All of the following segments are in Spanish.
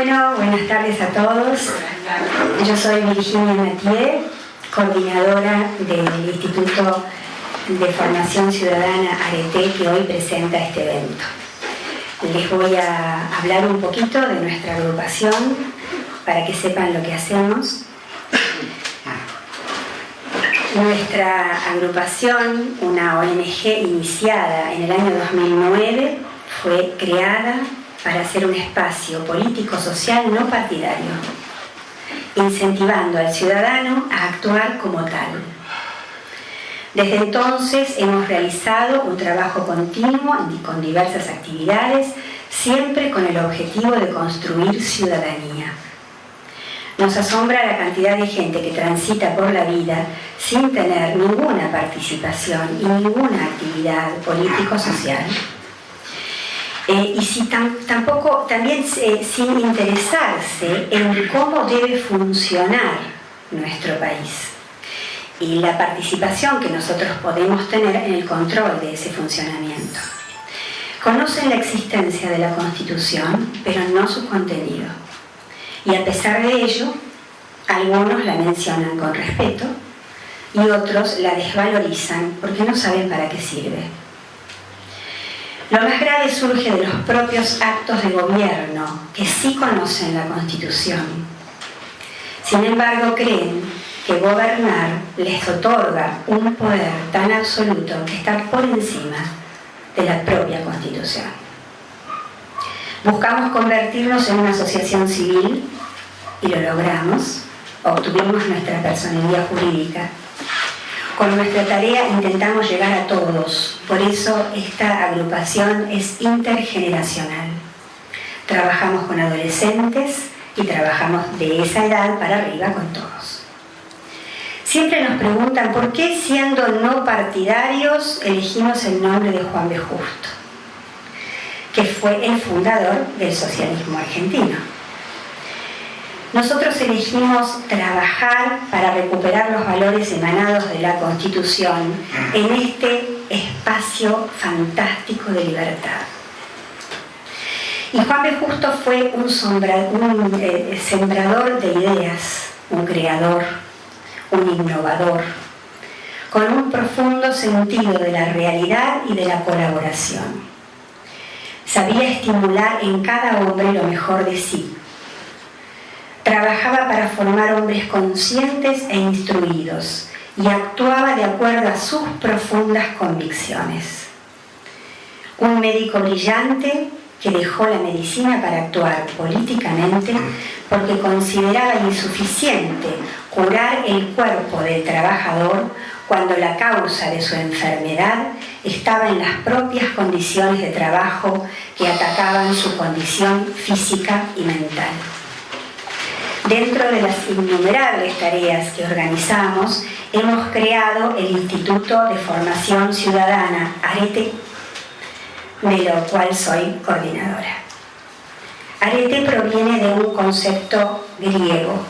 Bueno, buenas tardes a todos. Yo soy Virginia Mathieu, coordinadora del Instituto de Formación Ciudadana ARETE, que hoy presenta este evento. Les voy a hablar un poquito de nuestra agrupación para que sepan lo que hacemos. Nuestra agrupación, una ONG iniciada en el año 2009, fue creada para ser un espacio político-social no partidario, incentivando al ciudadano a actuar como tal. Desde entonces hemos realizado un trabajo continuo con diversas actividades, siempre con el objetivo de construir ciudadanía. Nos asombra la cantidad de gente que transita por la vida sin tener ninguna participación y ninguna actividad político-social. También sin interesarse en cómo debe funcionar nuestro país y la participación que nosotros podemos tener en el control de ese funcionamiento. Conocen la existencia de la Constitución, pero no su contenido. Y a pesar de ello, algunos la mencionan con respeto y otros la desvalorizan porque no saben para qué sirve. Lo más grave surge de los propios actos de gobierno, que sí conocen la Constitución. Sin embargo, creen que gobernar les otorga un poder tan absoluto que está por encima de la propia Constitución. Buscamos convertirnos en una asociación civil y lo logramos. Obtuvimos nuestra personería jurídica. Con nuestra tarea intentamos llegar a todos, por eso esta agrupación es intergeneracional. Trabajamos con adolescentes y trabajamos de esa edad para arriba con todos. Siempre nos preguntan por qué, siendo no partidarios, elegimos el nombre de Juan B. Justo, que fue el fundador del socialismo argentino. Nosotros elegimos trabajar para recuperar los valores emanados de la Constitución en este espacio fantástico de libertad. Y Juan B. Justo fue un sembrador de ideas, un creador, un innovador, con un profundo sentido de la realidad y de la colaboración. Sabía estimular en cada hombre lo mejor de sí. Trabajaba para formar hombres conscientes e instruidos y actuaba de acuerdo a sus profundas convicciones. Un médico brillante que dejó la medicina para actuar políticamente porque consideraba insuficiente curar el cuerpo del trabajador cuando la causa de su enfermedad estaba en las propias condiciones de trabajo que atacaban su condición física y mental. Dentro de las innumerables tareas que organizamos, hemos creado el Instituto de Formación Ciudadana ARETE, de lo cual soy coordinadora. ARETE proviene de un concepto griego.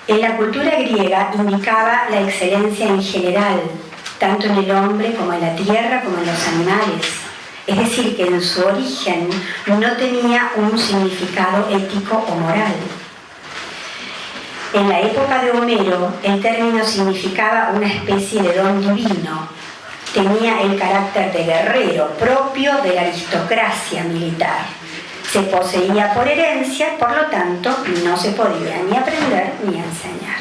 En la cultura griega indicaba la excelencia en general, tanto en el hombre como en la tierra como en los animales. Es decir, que en su origen no tenía un significado ético o moral. En la época de Homero, el término significaba una especie de don divino. Tenía el carácter de guerrero propio de la aristocracia militar. Se poseía por herencia, por lo tanto, no se podía ni aprender ni enseñar.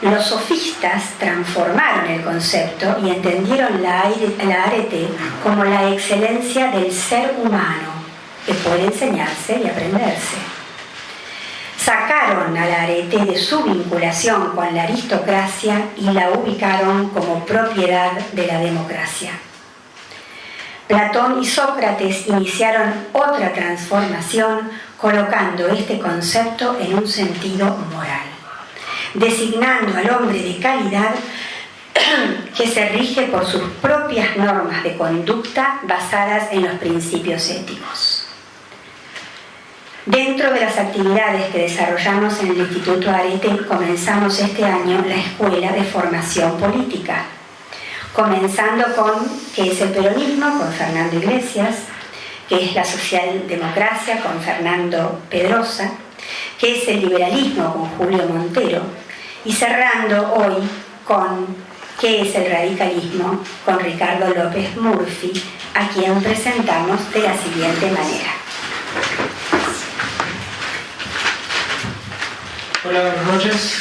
Los sofistas transformaron el concepto y entendieron la ARETE como la excelencia del ser humano, que puede enseñarse y aprenderse. Sacaron a la ARETE de su vinculación con la aristocracia y la ubicaron como propiedad de la democracia. Platón y Sócrates iniciaron otra transformación colocando este concepto en un sentido moral, designando al hombre de calidad que se rige por sus propias normas de conducta basadas en los principios éticos. Dentro de las actividades que desarrollamos en el Instituto ARETE, comenzamos este año la Escuela de Formación Política, comenzando con ¿qué es el peronismo?, con Fernando Iglesias, que es la socialdemocracia con Fernando Pedrosa, que es el liberalismo con Julio Montero, y cerrando hoy con qué es el radicalismo con Ricardo López Murphy, a quien presentamos de la siguiente manera. Hola, buenas noches.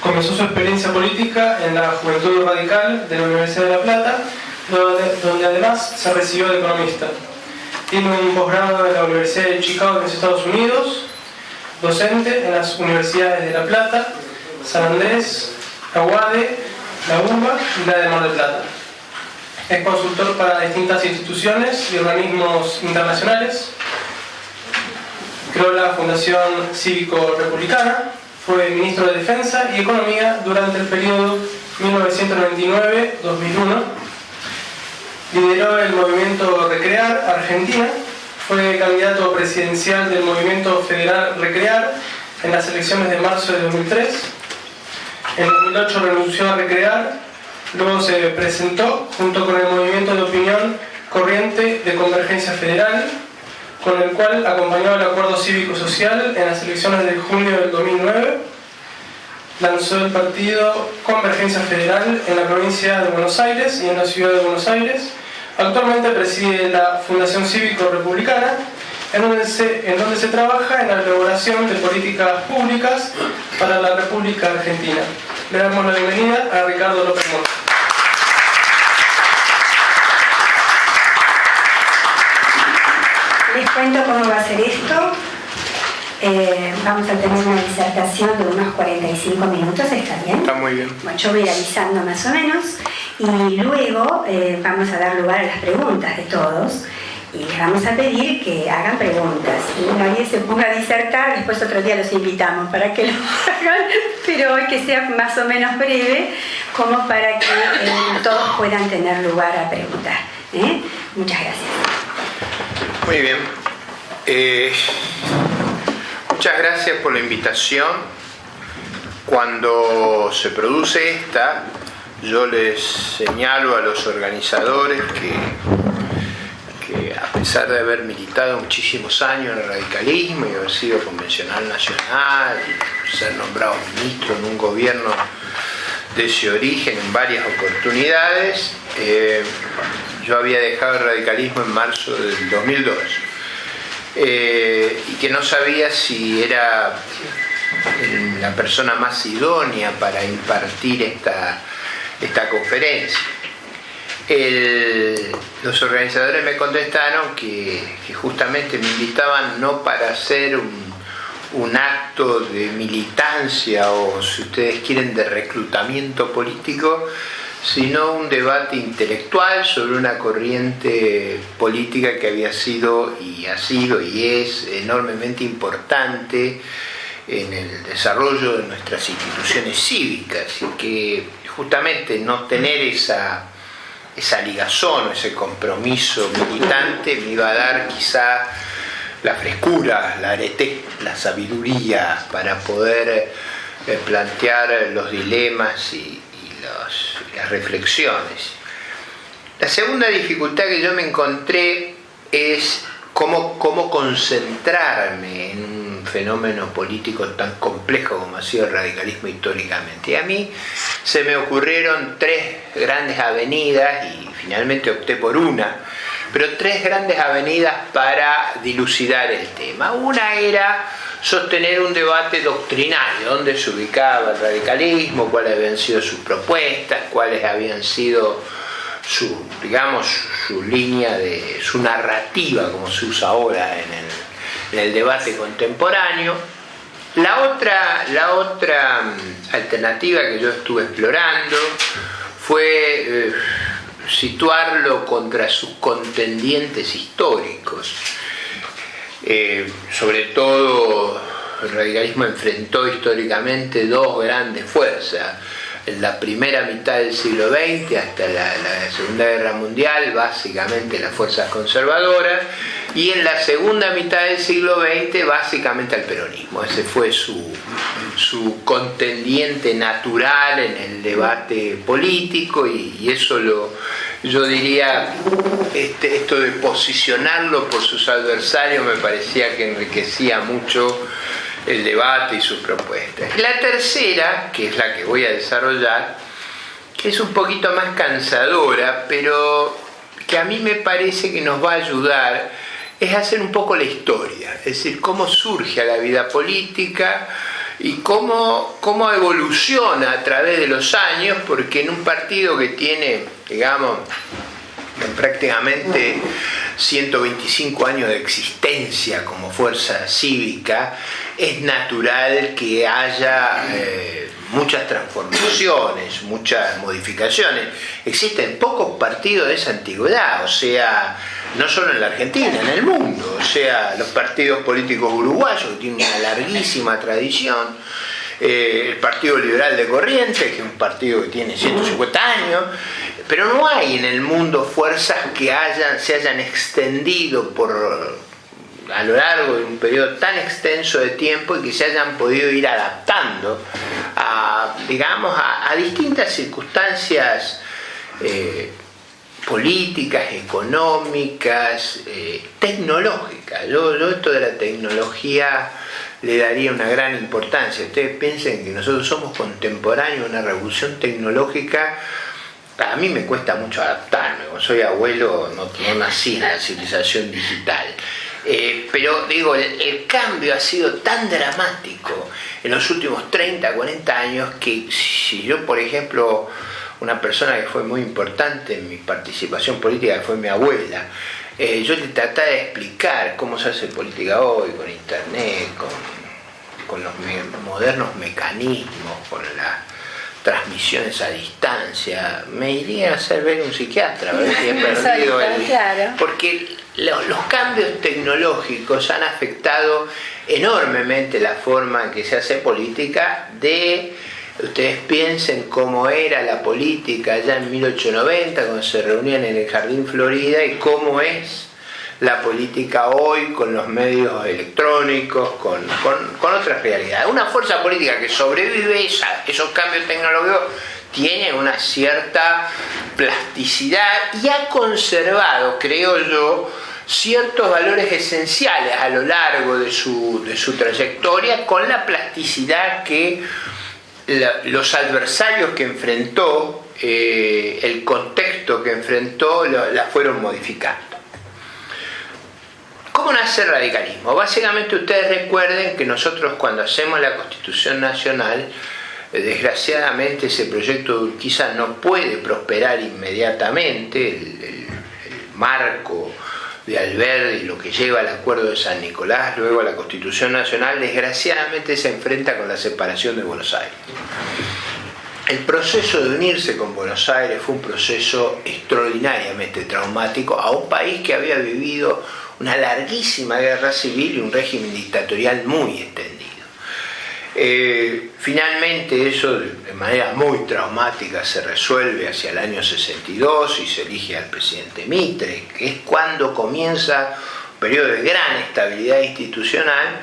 Comenzó su experiencia política en la Juventud Radical de la Universidad de La Plata, donde además se recibió de economista. Tiene un posgrado en la Universidad de Chicago en los Estados Unidos, docente en las universidades de La Plata, San Andrés, la UADE, la UBA y la de Mar del Plata. Es consultor para distintas instituciones y organismos internacionales. Creó la Fundación Cívico-Republicana, fue ministro de Defensa y Economía durante el periodo 1999-2001. Lideró el movimiento Recrear Argentina, fue candidato presidencial del movimiento federal Recrear en las elecciones de marzo de 2003. En 2008 renunció a Recrear, luego se presentó junto con el movimiento de opinión Corriente de Convergencia Federal, con el cual acompañó el acuerdo cívico-social en las elecciones de junio del 2009. Lanzó el partido Convergencia Federal en la provincia de Buenos Aires y en la ciudad de Buenos Aires. Actualmente preside la Fundación Cívico-Republicana, en donde se trabaja en la elaboración de políticas públicas para la República Argentina. Le damos la bienvenida a Ricardo López Murphy. Les cuento cómo va a ser esto. Vamos a tener una disertación de unos 45 minutos, ¿está bien? Está muy bien. Bueno, yo voy a ir avisando más o menos y luego vamos a dar lugar a las preguntas de todos y les vamos a pedir que hagan preguntas y nadie se ponga a disertar, después otro día los invitamos para que lo hagan, pero hoy que sea más o menos breve como para que todos puedan tener lugar a preguntar. Muchas gracias. Muy bien. Muchas gracias por la invitación. Cuando se produce esta, yo les señalo a los organizadores que a pesar de haber militado muchísimos años en el radicalismo y haber sido convencional nacional y ser nombrado ministro en un gobierno de ese origen en varias oportunidades, yo había dejado el radicalismo en marzo del 2002 y que no sabía si era la persona más idónea para impartir esta conferencia. Los organizadores me contestaron que justamente me invitaban no para hacer un acto de militancia o, si ustedes quieren, de reclutamiento político, sino un debate intelectual sobre una corriente política que había sido y ha sido y es enormemente importante en el desarrollo de nuestras instituciones cívicas, y que justamente no tener esa ligazón o ese compromiso militante me iba a dar quizá la frescura, la arete, la sabiduría para poder plantear los dilemas y las reflexiones. La segunda dificultad que yo me encontré es cómo concentrarme en un fenómeno político tan complejo como ha sido el radicalismo históricamente. Y a mí se me ocurrieron tres grandes avenidas y finalmente opté por una, pero tres grandes avenidas para dilucidar el tema. Una era sostener un debate doctrinario, dónde se ubicaba el radicalismo, cuáles habían sido sus propuestas, cuáles habían sido su línea su narrativa, como se usa ahora en el debate contemporáneo. La otra alternativa que yo estuve explorando fue situarlo contra sus contendientes históricos. Sobre todo el radicalismo enfrentó históricamente dos grandes fuerzas, en la primera mitad del siglo XX hasta la Segunda Guerra Mundial, básicamente las fuerzas conservadoras, y en la segunda mitad del siglo XX básicamente al peronismo. Ese fue su contendiente natural en el debate político, y eso yo diría, esto de posicionarlo por sus adversarios me parecía que enriquecía mucho el debate y sus propuestas. La tercera, que es la que voy a desarrollar, que es un poquito más cansadora, pero que a mí me parece que nos va a ayudar, es hacer un poco la historia, es decir, cómo surge la vida política y cómo evoluciona a través de los años, porque en un partido que tiene, digamos, prácticamente 125 años de existencia como fuerza cívica, es natural que haya muchas transformaciones, muchas modificaciones. Existen pocos partidos de esa antigüedad, o sea, no solo en la Argentina, en el mundo. O sea, los partidos políticos uruguayos que tienen una larguísima tradición, el Partido Liberal de Corrientes, que es un partido que tiene 150 años, pero no hay en el mundo fuerzas que se hayan extendido a lo largo de un periodo tan extenso de tiempo y que se hayan podido ir adaptando a distintas circunstancias políticas, económicas, tecnológicas. Yo esto de la tecnología le daría una gran importancia. Ustedes piensen que nosotros somos contemporáneos de una revolución tecnológica. A mí me cuesta mucho adaptarme, como soy abuelo, no nací en la civilización digital. Pero digo, el cambio ha sido tan dramático en los últimos 30, 40 años que si yo, por ejemplo, una persona que fue muy importante en mi participación política, que fue mi abuela, yo le trataba de explicar cómo se hace política hoy, con internet, con los modernos mecanismos, con las transmisiones a distancia. Me iría a hacer ver un psiquiatra, a ver si he perdido claro. Porque los cambios tecnológicos han afectado enormemente la forma en que se hace política. Ustedes piensen cómo era la política allá en 1890, cuando se reunían en el Jardín Florida, y cómo es la política hoy con los medios electrónicos, con otras realidades. Una fuerza política que sobrevive esos cambios tecnológicos tiene una cierta plasticidad y ha conservado, creo yo, ciertos valores esenciales a lo largo de su trayectoria, con la plasticidad que los adversarios que enfrentó, el contexto que enfrentó, la fueron modificando. ¿Cómo nace el radicalismo? Básicamente ustedes recuerden que nosotros cuando hacemos la Constitución Nacional, desgraciadamente ese proyecto de Urquiza no puede prosperar inmediatamente. El marco de Alberdi, lo que lleva al Acuerdo de San Nicolás, luego a la Constitución Nacional, desgraciadamente se enfrenta con la separación de Buenos Aires. El proceso de unirse con Buenos Aires fue un proceso extraordinariamente traumático a un país que había vivido una larguísima guerra civil y un régimen dictatorial muy extendido. Finalmente eso de manera muy traumática se resuelve hacia el año 62 y se elige al presidente Mitre, que es cuando comienza un periodo de gran estabilidad institucional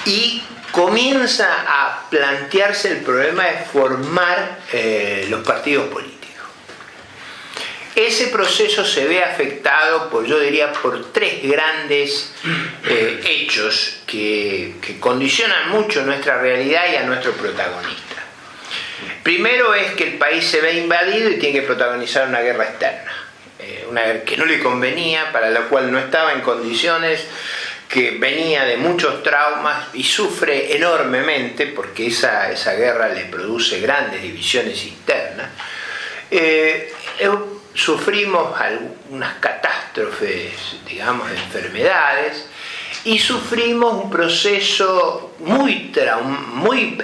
y comienza a plantearse el problema de formar los partidos políticos. Ese proceso se ve afectado, yo diría, por tres grandes hechos que condicionan mucho nuestra realidad y a nuestro protagonista. Primero es que el país se ve invadido y tiene que protagonizar una guerra externa, una guerra que no le convenía, para la cual no estaba en condiciones, que venía de muchos traumas y sufre enormemente porque esa guerra le produce grandes divisiones internas. Sufrimos algunas catástrofes, digamos, de enfermedades, y sufrimos un proceso muy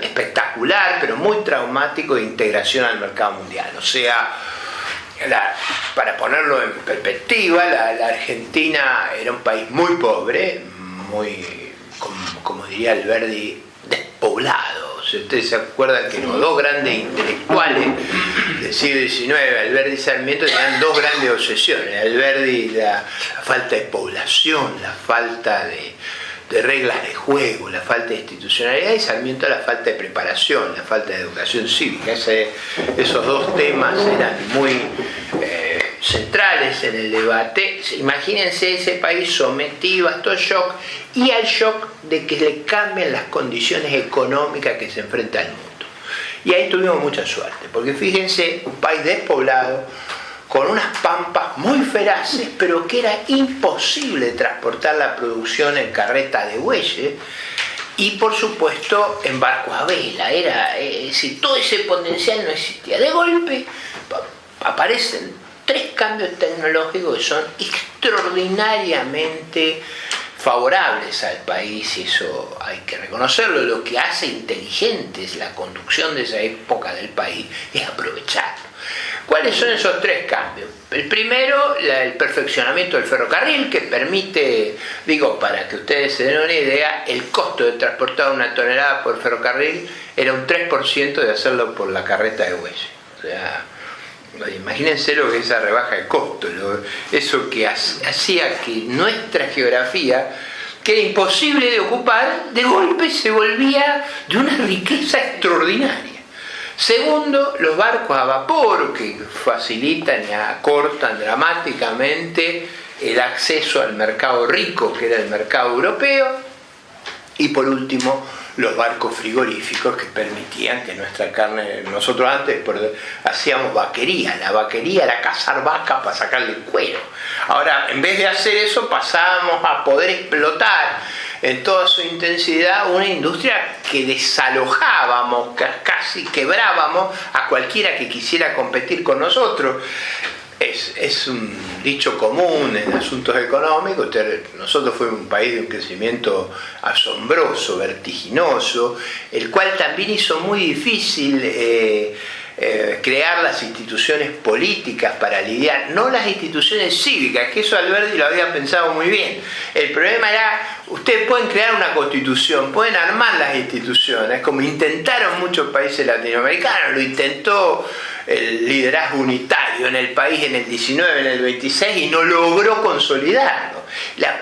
espectacular, pero muy traumático de integración al mercado mundial. O sea, para ponerlo en perspectiva, la Argentina era un país muy pobre, muy, como diría Alberdi, despoblado. O Ustedes se acuerdan que los dos grandes intelectuales del siglo XIX, Alberdi y Sarmiento, tenían dos grandes obsesiones. Alberdi la falta de población, la falta de reglas de juego, la falta de institucionalidad, y Sarmiento la falta de preparación, la falta de educación cívica. Esos dos temas eran muy centrales en el debate. Imagínense ese país sometido a estos shocks y al shock de que le cambien las condiciones económicas que se enfrenta al mundo. Y ahí tuvimos mucha suerte, porque fíjense, un país despoblado, con unas pampas muy feraces, pero que era imposible transportar la producción en carreta de bueyes y, por supuesto, en barcos a vela. Es decir, todo ese potencial no existía. De golpe aparecen 3 cambios tecnológicos que son extraordinariamente favorables al país, y eso hay que reconocerlo. Lo que hace inteligente es la conducción de esa época del país, es aprovecharlo. ¿Cuáles son esos 3 cambios? El primero, el perfeccionamiento del ferrocarril, que permite, para que ustedes se den una idea, el costo de transportar una tonelada por ferrocarril era un 3% de hacerlo por la carreta de bueyes. O sea, imagínense lo que es esa rebaja de costo, eso que hacía que nuestra geografía, que era imposible de ocupar, de golpe se volvía de una riqueza extraordinaria. Segundo, los barcos a vapor, que facilitan y acortan dramáticamente el acceso al mercado rico, que era el mercado europeo. Y por último, los barcos frigoríficos, que permitían que nuestra carne, nosotros antes hacíamos vaquería, la vaquería era cazar vacas para sacarle el cuero. Ahora, en vez de hacer eso, pasábamos a poder explotar en toda su intensidad una industria que desalojábamos, casi quebrábamos a cualquiera que quisiera competir con nosotros. Es un dicho común en asuntos económicos. Nosotros fuimos un país de un crecimiento asombroso, vertiginoso, el cual también hizo muy difícil crear las instituciones políticas para lidiar, no las instituciones cívicas, que eso Alberdi lo había pensado muy bien. El problema era, ustedes pueden crear una constitución, pueden armar las instituciones, como intentaron muchos países latinoamericanos, lo intentó el liderazgo unitario en el país en el 19, en el 26, y no logró consolidarlo. La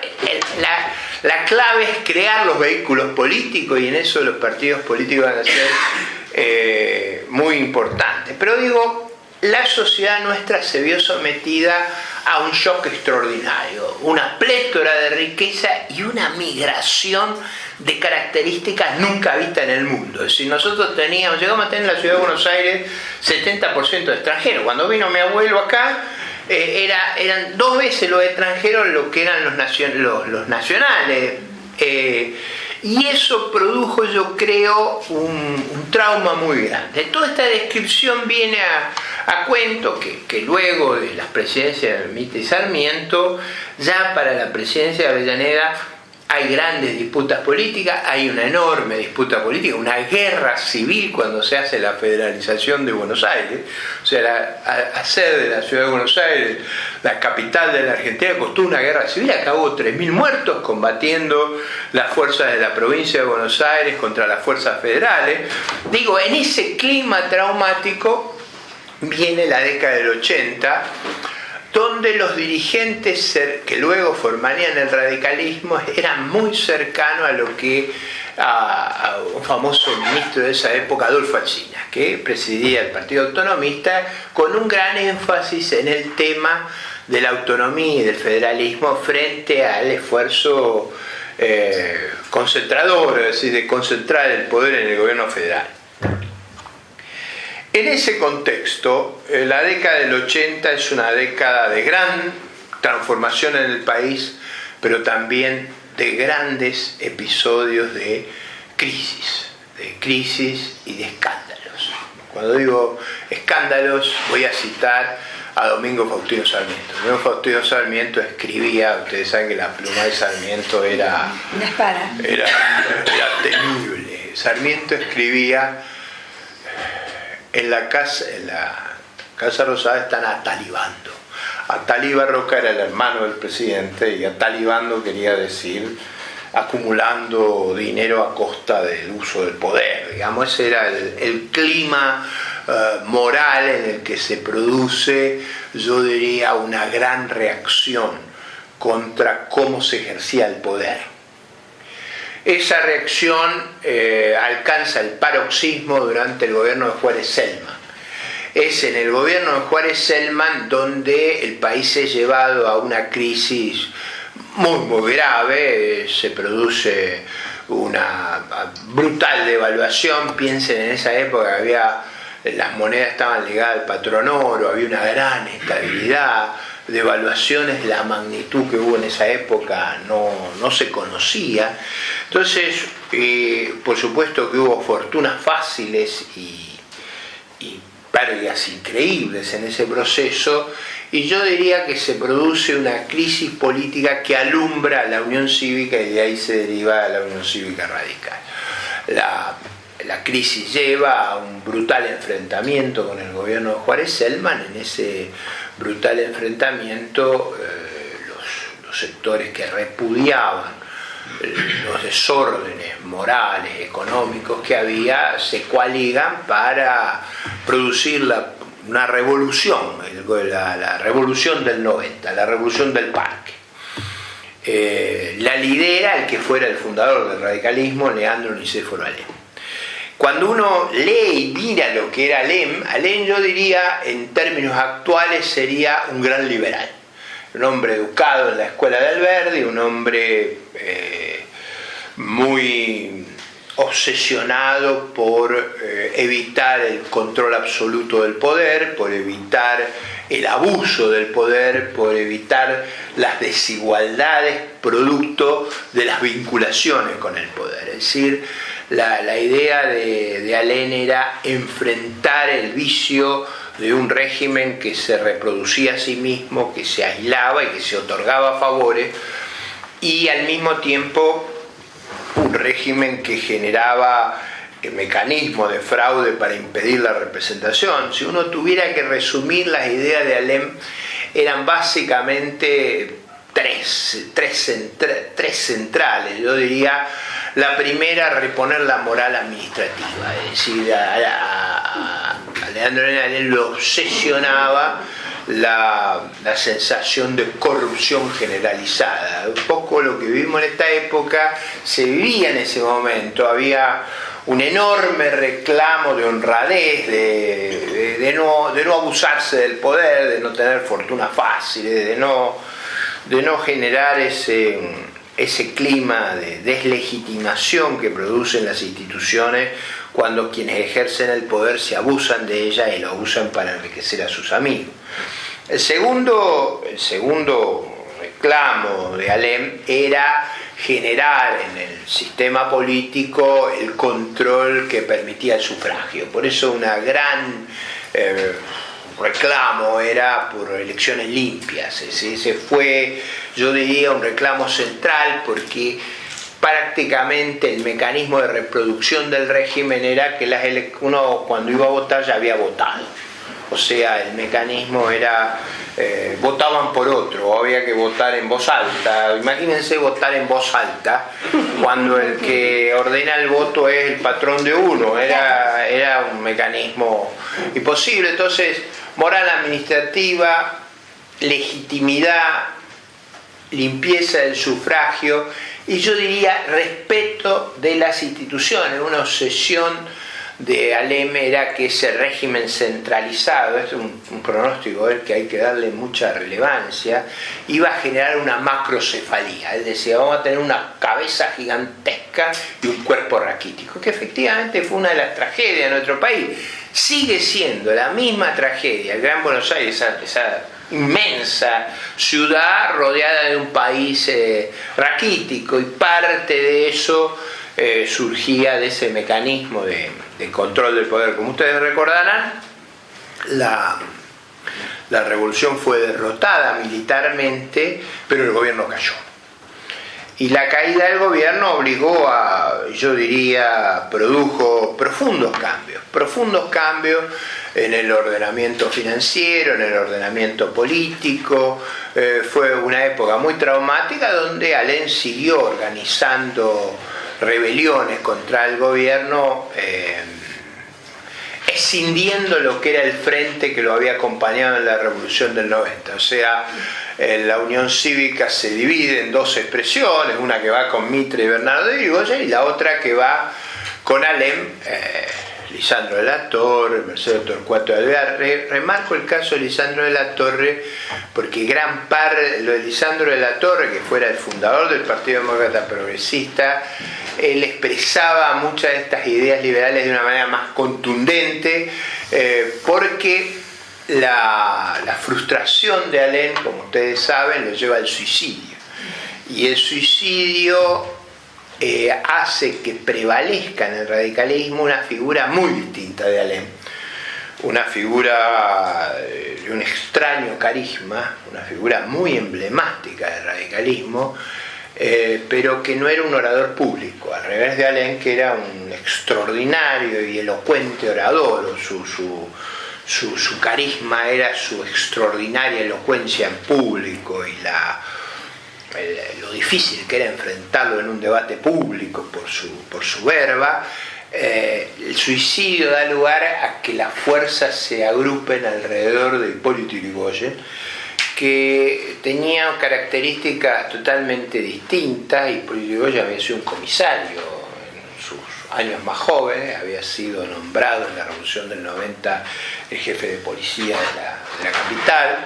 clave es crear los vehículos políticos, y en eso los partidos políticos van a ser muy importantes. Pero la sociedad nuestra se vio sometida a un shock extraordinario, una plétora de riqueza y una migración de características nunca vistas en el mundo. Es decir, nosotros llegamos a tener en la ciudad de Buenos Aires 70% de extranjeros. Cuando vino mi abuelo acá, eran 2 veces los extranjeros lo que eran los nacionales. Y eso produjo, yo creo, un trauma muy grande. Toda esta descripción viene a cuento que luego de las presidencias de Ermita y Sarmiento, ya para la presidencia de Avellaneda hay grandes disputas políticas, hay una enorme disputa política, una guerra civil cuando se hace la federalización de Buenos Aires. O sea, hacer de la ciudad de Buenos Aires la capital de la Argentina costó una guerra civil. Acá hubo 3.000 muertos combatiendo las fuerzas de la provincia de Buenos Aires contra las fuerzas federales. En ese clima traumático viene la década del 80, donde los dirigentes que luego formarían el radicalismo eran muy cercanos a lo que a un famoso ministro de esa época, Adolfo Alsina, que presidía el Partido Autonomista, con un gran énfasis en el tema de la autonomía y del federalismo frente al esfuerzo concentrador, es decir, de concentrar el poder en el gobierno federal. En ese contexto, la década del 80 es una década de gran transformación en el país, pero también de grandes episodios de crisis y de escándalos. Cuando digo escándalos, voy a citar a Domingo Faustino Sarmiento. Domingo Faustino Sarmiento escribía, ustedes saben que la pluma de Sarmiento era temible. Sarmiento escribía: en la Casa Rosada están atalibando. Atalí Barroca era el hermano del presidente, y atalibando quería decir acumulando dinero a costa del uso del poder. Digamos, ese era el clima moral en el que se produce, yo diría, una gran reacción contra cómo se ejercía el poder. Esa reacción alcanza el paroxismo durante el gobierno de Juárez Celman. Es en el gobierno de Juárez Celman donde el país es llevado a una crisis muy grave, se produce una brutal devaluación. Piensen, en esa época las monedas estaban ligadas al patrón oro, había una gran estabilidad, devaluaciones de la magnitud que hubo en esa época no se conocía. Entonces, por supuesto que hubo fortunas fáciles y pérdidas increíbles en ese proceso, y yo diría que se produce una crisis política que alumbra a la Unión Cívica, y de ahí se deriva la Unión Cívica Radical. La crisis lleva a un brutal enfrentamiento con el gobierno de Juárez Celman. En ese brutal enfrentamiento los sectores que repudiaban los desórdenes morales, económicos que había, se coaligan para producir una revolución, la revolución del 90, la revolución del parque. La lidera el que fuera el fundador del radicalismo, Leandro Nicéforo Alem. Cuando uno lee y mira lo que era Alem, yo diría, en términos actuales, sería un gran liberal. Un hombre educado en la escuela de Alberdi, un hombre muy obsesionado por evitar el control absoluto del poder, por evitar el abuso del poder, por evitar las desigualdades producto de las vinculaciones con el poder. Es decir, la idea de Alem era enfrentar el vicio de un régimen que se reproducía a sí mismo, que se aislaba y que se otorgaba favores, y al mismo tiempo un régimen que generaba mecanismos de fraude para impedir la representación. Si uno tuviera que resumir las ideas de Alem, eran básicamente tres centrales. Yo diría, la primera, reponer la moral administrativa, es decir, a Leandro Alem lo obsesionaba la sensación de corrupción generalizada. Un poco lo que vivimos en esta época se vivía en ese momento. Había un enorme reclamo de honradez, de no abusarse del poder, de no tener fortunas fáciles, de no generar ese clima de deslegitimación que producen las instituciones cuando quienes ejercen el poder se abusan de ellas y lo usan para enriquecer a sus amigos. El segundo reclamo de Alem era generar en el sistema político el control que permitía el sufragio. Por eso una gran reclamo era por elecciones limpias. Ese fue, yo diría, un reclamo central, porque prácticamente el mecanismo de reproducción del régimen era que uno cuando iba a votar ya había votado. O sea, el mecanismo era, votaban por otro, o había que votar en voz alta. Imagínense votar en voz alta cuando el que ordena el voto es el patrón de uno. Era un mecanismo imposible. Entonces, moral administrativa, legitimidad, limpieza del sufragio, y yo diría respeto de las instituciones. Una obsesión de Alem era que ese régimen centralizado, es un pronóstico que hay que darle mucha relevancia, iba a generar una macrocefalía, es decir, vamos a tener una cabeza gigantesca y un cuerpo raquítico, que efectivamente fue una de las tragedias de nuestro país. Sigue siendo la misma tragedia el Gran Buenos Aires, esa inmensa ciudad rodeada de un país raquítico, y parte de eso surgía de ese mecanismo de control del poder. Como ustedes recordarán, la revolución fue derrotada militarmente, pero el gobierno cayó. Y la caída del gobierno obligó yo diría, produjo profundos cambios en el ordenamiento financiero, en el ordenamiento político. Fue una época muy traumática donde Alem siguió organizando rebeliones contra el gobierno, escindiendo lo que era el frente que lo había acompañado en la Revolución del 90. O sea, la Unión Cívica se divide en dos expresiones, una que va con Mitre y Bernardo de Irigoyen y la otra que va con Alem, Lisandro de la Torre, Mercedes Torcuato de Alvear. Remarco el caso de Lisandro de la Torre porque gran parte, lo de Lisandro de la Torre, que fuera el fundador del Partido Demócrata Progresista, él expresaba muchas de estas ideas liberales de una manera más contundente, porque la frustración de Alem, como ustedes saben, lo lleva al suicidio. Y el suicidio hace que prevalezca en el radicalismo una figura muy distinta de Alem, una figura de un extraño carisma, una figura muy emblemática del radicalismo, pero que no era un orador público, al revés de Alem, que era un extraordinario y elocuente orador. Su carisma era su extraordinaria elocuencia en público y lo difícil que era enfrentarlo en un debate público por su verba. El suicidio da lugar a que las fuerzas se agrupen alrededor de Hipólito Yrigoyen, que tenía características totalmente distintas. Hipólito Yrigoyen había sido un comisario en sus años más jóvenes, había sido nombrado en la Revolución del 90 el jefe de policía de la capital.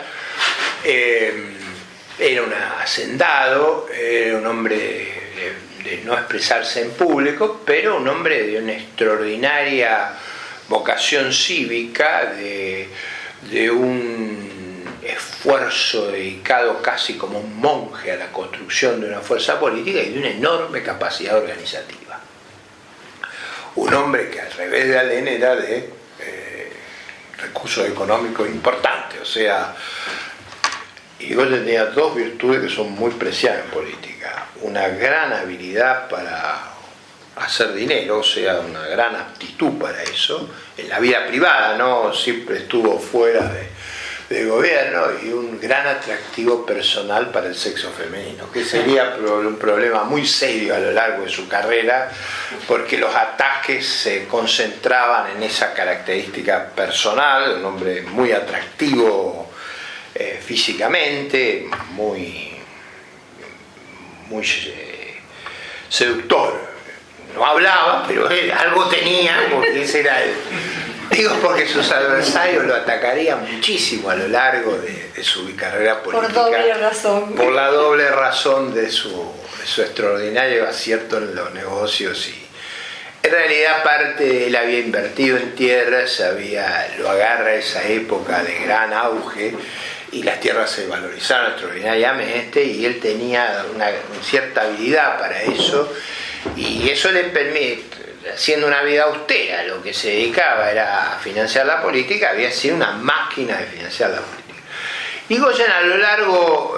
Era un hacendado, era un hombre de no expresarse en público, pero un hombre de una extraordinaria vocación cívica, de un esfuerzo dedicado casi como un monje a la construcción de una fuerza política y de una enorme capacidad organizativa. Un hombre que, al revés de Alem, era de recursos económicos importantes. O sea, Yrigoyen tenía dos virtudes que son muy preciadas en política: una gran habilidad para hacer dinero, o sea, una gran aptitud para eso, en la vida privada, no siempre estuvo fuera de gobierno, y un gran atractivo personal para el sexo femenino, que sería un problema muy serio a lo largo de su carrera, porque los ataques se concentraban en esa característica personal, un hombre muy atractivo físicamente, muy seductor. No hablaba, pero algo tenía, porque ese era el... Digo, porque sus adversarios lo atacarían muchísimo a lo largo de su carrera política. Por doble razón. Por la doble razón de su extraordinario acierto en los negocios. Y en realidad parte de él había invertido en tierras, lo agarra esa época de gran auge, y las tierras se valorizaron extraordinariamente, y él tenía una cierta habilidad para eso, y eso le permite, haciendo una vida austera, lo que se dedicaba era a financiar la política, había sido una máquina de financiar la política. Yrigoyen, a lo largo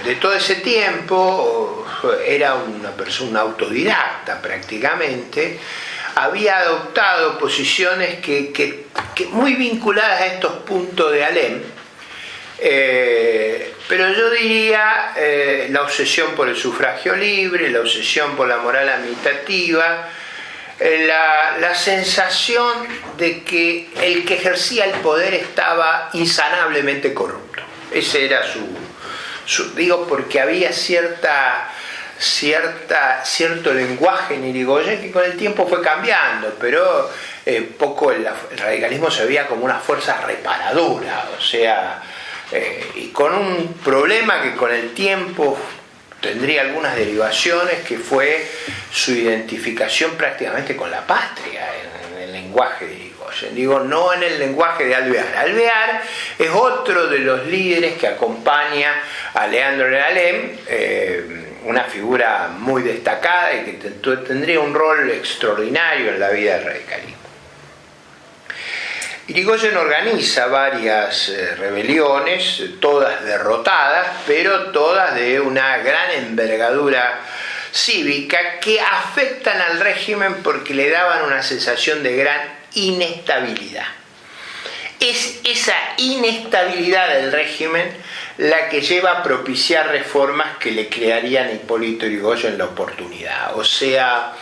de todo ese tiempo, era una persona autodidacta prácticamente, había adoptado posiciones que muy vinculadas a estos puntos de Alem, pero yo diría la obsesión por el sufragio libre, la obsesión por la moral amitativa, la sensación de que el que ejercía el poder estaba insanablemente corrupto. Ese era digo, porque había cierto lenguaje en Yrigoyen que con el tiempo fue cambiando, pero poco el radicalismo se veía como una fuerza reparadora, o sea, y con un problema que con el tiempo tendría algunas derivaciones, que fue su identificación prácticamente con la patria en el lenguaje de Yrigoyen. Digo, no en el lenguaje de Alvear. Alvear es otro de los líderes que acompaña a Leandro de Alem, una figura muy destacada y que tendría un rol extraordinario en la vida del radicalismo. Yrigoyen organiza varias rebeliones, todas derrotadas, pero todas de una gran envergadura cívica que afectan al régimen porque le daban una sensación de gran inestabilidad. Es esa inestabilidad del régimen la que lleva a propiciar reformas que le crearían a Hipólito Yrigoyen la oportunidad. O sea,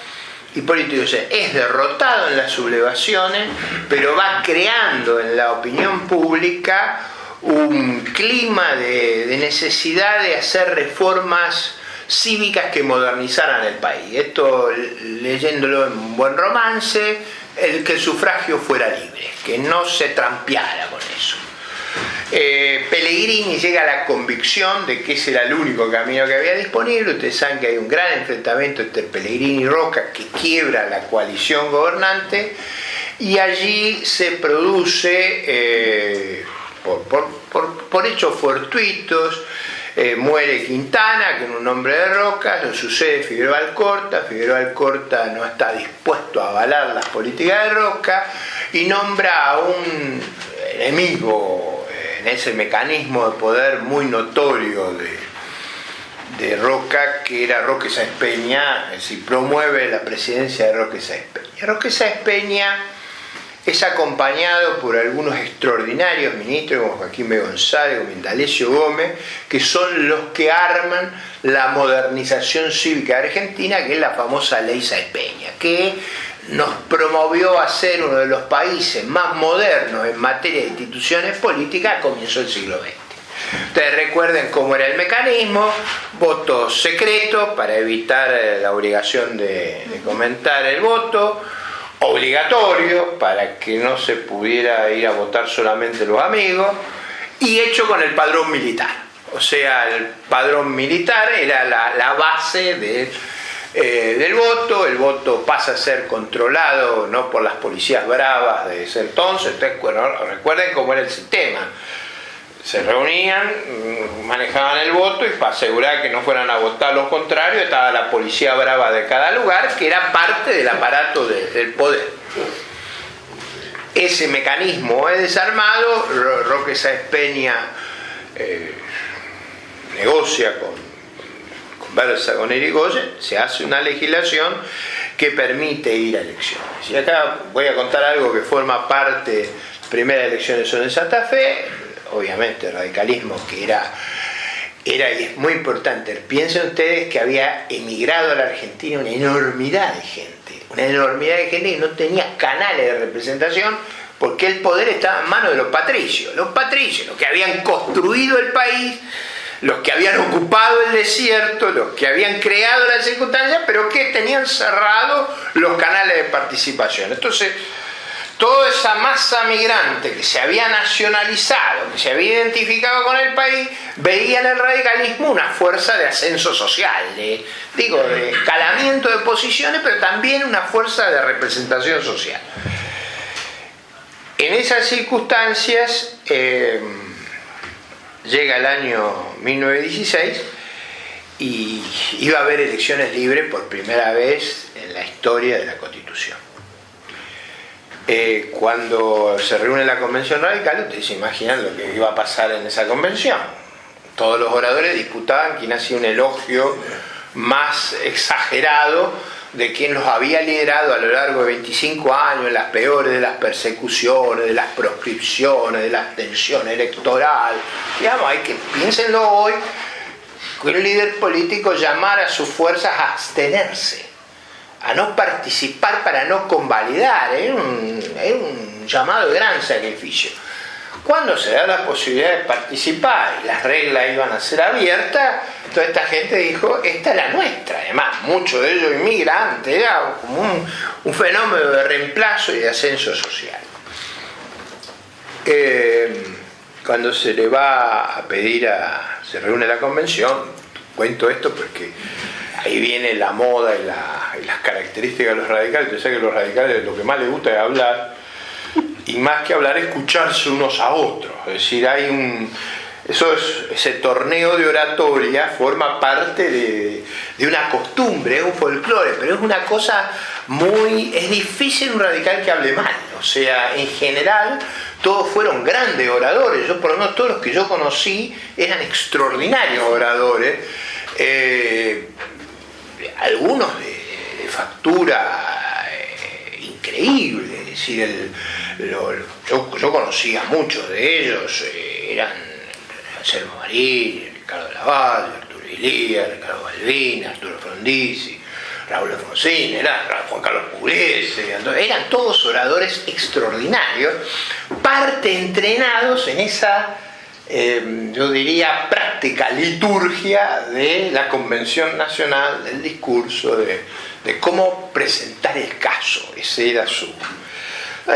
Hipólito Yrigoyen es derrotado en las sublevaciones, pero va creando en la opinión pública un clima de necesidad de hacer reformas cívicas que modernizaran el país. Esto, leyéndolo en un buen romance, que el sufragio fuera libre, que no se trampeara con eso. Pellegrini llega a la convicción de que ese era el único camino que había disponible. Ustedes saben que hay un gran enfrentamiento entre Pellegrini y Roca que quiebra la coalición gobernante, y allí se produce, por hechos fortuitos, muere Quintana, que era un hombre de Roca, lo sucede Figueroa Alcorta. Figueroa Alcorta no está dispuesto a avalar las políticas de Roca y nombra a un enemigo en ese mecanismo de poder muy notorio de Roca, que era Roque Sáenz Peña, es decir, promueve la presidencia de Roque Sáenz Peña. Roque Sáenz Peña es acompañado por algunos extraordinarios ministros como Joaquín B. González, como Indalecio Gómez, que son los que arman la modernización cívica argentina, que es la famosa Ley Sáenz Peña, que nos promovió a ser uno de los países más modernos en materia de instituciones políticas a comienzos del siglo XX. Ustedes recuerden cómo era el mecanismo: voto secreto para evitar la obligación de comentar el voto, obligatorio para que no se pudiera ir a votar solamente los amigos, y hecho con el padrón militar. O sea, el padrón militar era la base del voto. El voto pasa a ser controlado no por las policías bravas de ese entonces. Ustedes recuerden cómo era el sistema. Se reunían, manejaban el voto, y para asegurar que no fueran a votar los contrarios estaba la policía brava de cada lugar, que era parte del aparato del poder. Ese mecanismo es desarmado. Roque Sáenz Peña negocia, conversa con Yrigoyen, se hace una legislación que permite ir a elecciones. Y acá voy a contar algo que forma parte de las primeras elecciones son en Santa Fe. Obviamente el radicalismo, que era y es muy importante. Piensen ustedes que había emigrado a la Argentina una enormidad de gente que no tenía canales de representación, porque el poder estaba en manos de los patricios, los que habían construido el país, los que habían ocupado el desierto, los que habían creado las circunstancias, pero que tenían cerrados los canales de participación. Entonces, toda esa masa migrante que se había nacionalizado, que se había identificado con el país, veía en el radicalismo una fuerza de ascenso social, de escalamiento de posiciones, pero también una fuerza de representación social. En esas circunstancias llega el año 1916 y iba a haber elecciones libres por primera vez en la historia de la Constitución. Cuando se reúne la convención radical, ustedes se imaginan lo que iba a pasar en esa convención. Todos los oradores disputaban quién hacía un elogio más exagerado de quien los había liderado a lo largo de 25 años en las peores de las persecuciones, de las proscripciones, de la abstención electoral. Digamos, piénsenlo hoy, que un líder político llamara a sus fuerzas a abstenerse, a no participar para no convalidar. Es un llamado de gran sacrificio. Cuando se da la posibilidad de participar y las reglas iban a ser abiertas, toda esta gente dijo, esta es la nuestra. Además, muchos de ellos inmigrantes, era como un fenómeno de reemplazo y de ascenso social. Cuando se le va a pedir se reúne la convención, cuento esto porque ahí viene la moda y las características de los radicales. Ustedes saben que los radicales lo que más les gusta es hablar, y más que hablar, escucharse unos a otros. Es decir, ese torneo de oratoria forma parte de una costumbre, es un folclore, pero es una cosa es difícil un radical que hable mal. O sea, en general, todos fueron grandes oradores. Yo, por lo menos, todos los que yo conocí eran extraordinarios oradores. algunos de factura increíble. Es decir, yo conocía a muchos de ellos, eran Anselmo Marín, Ricardo Lavalle, Arturo Ilía, Ricardo Balbín, Arturo Frondizi, Raúl Alfonsín, Juan Carlos Pugliese, eran todos oradores extraordinarios, parte entrenados en esa, yo diría, práctica liturgia de la Convención Nacional, del discurso, de cómo presentar el caso. Ese era su...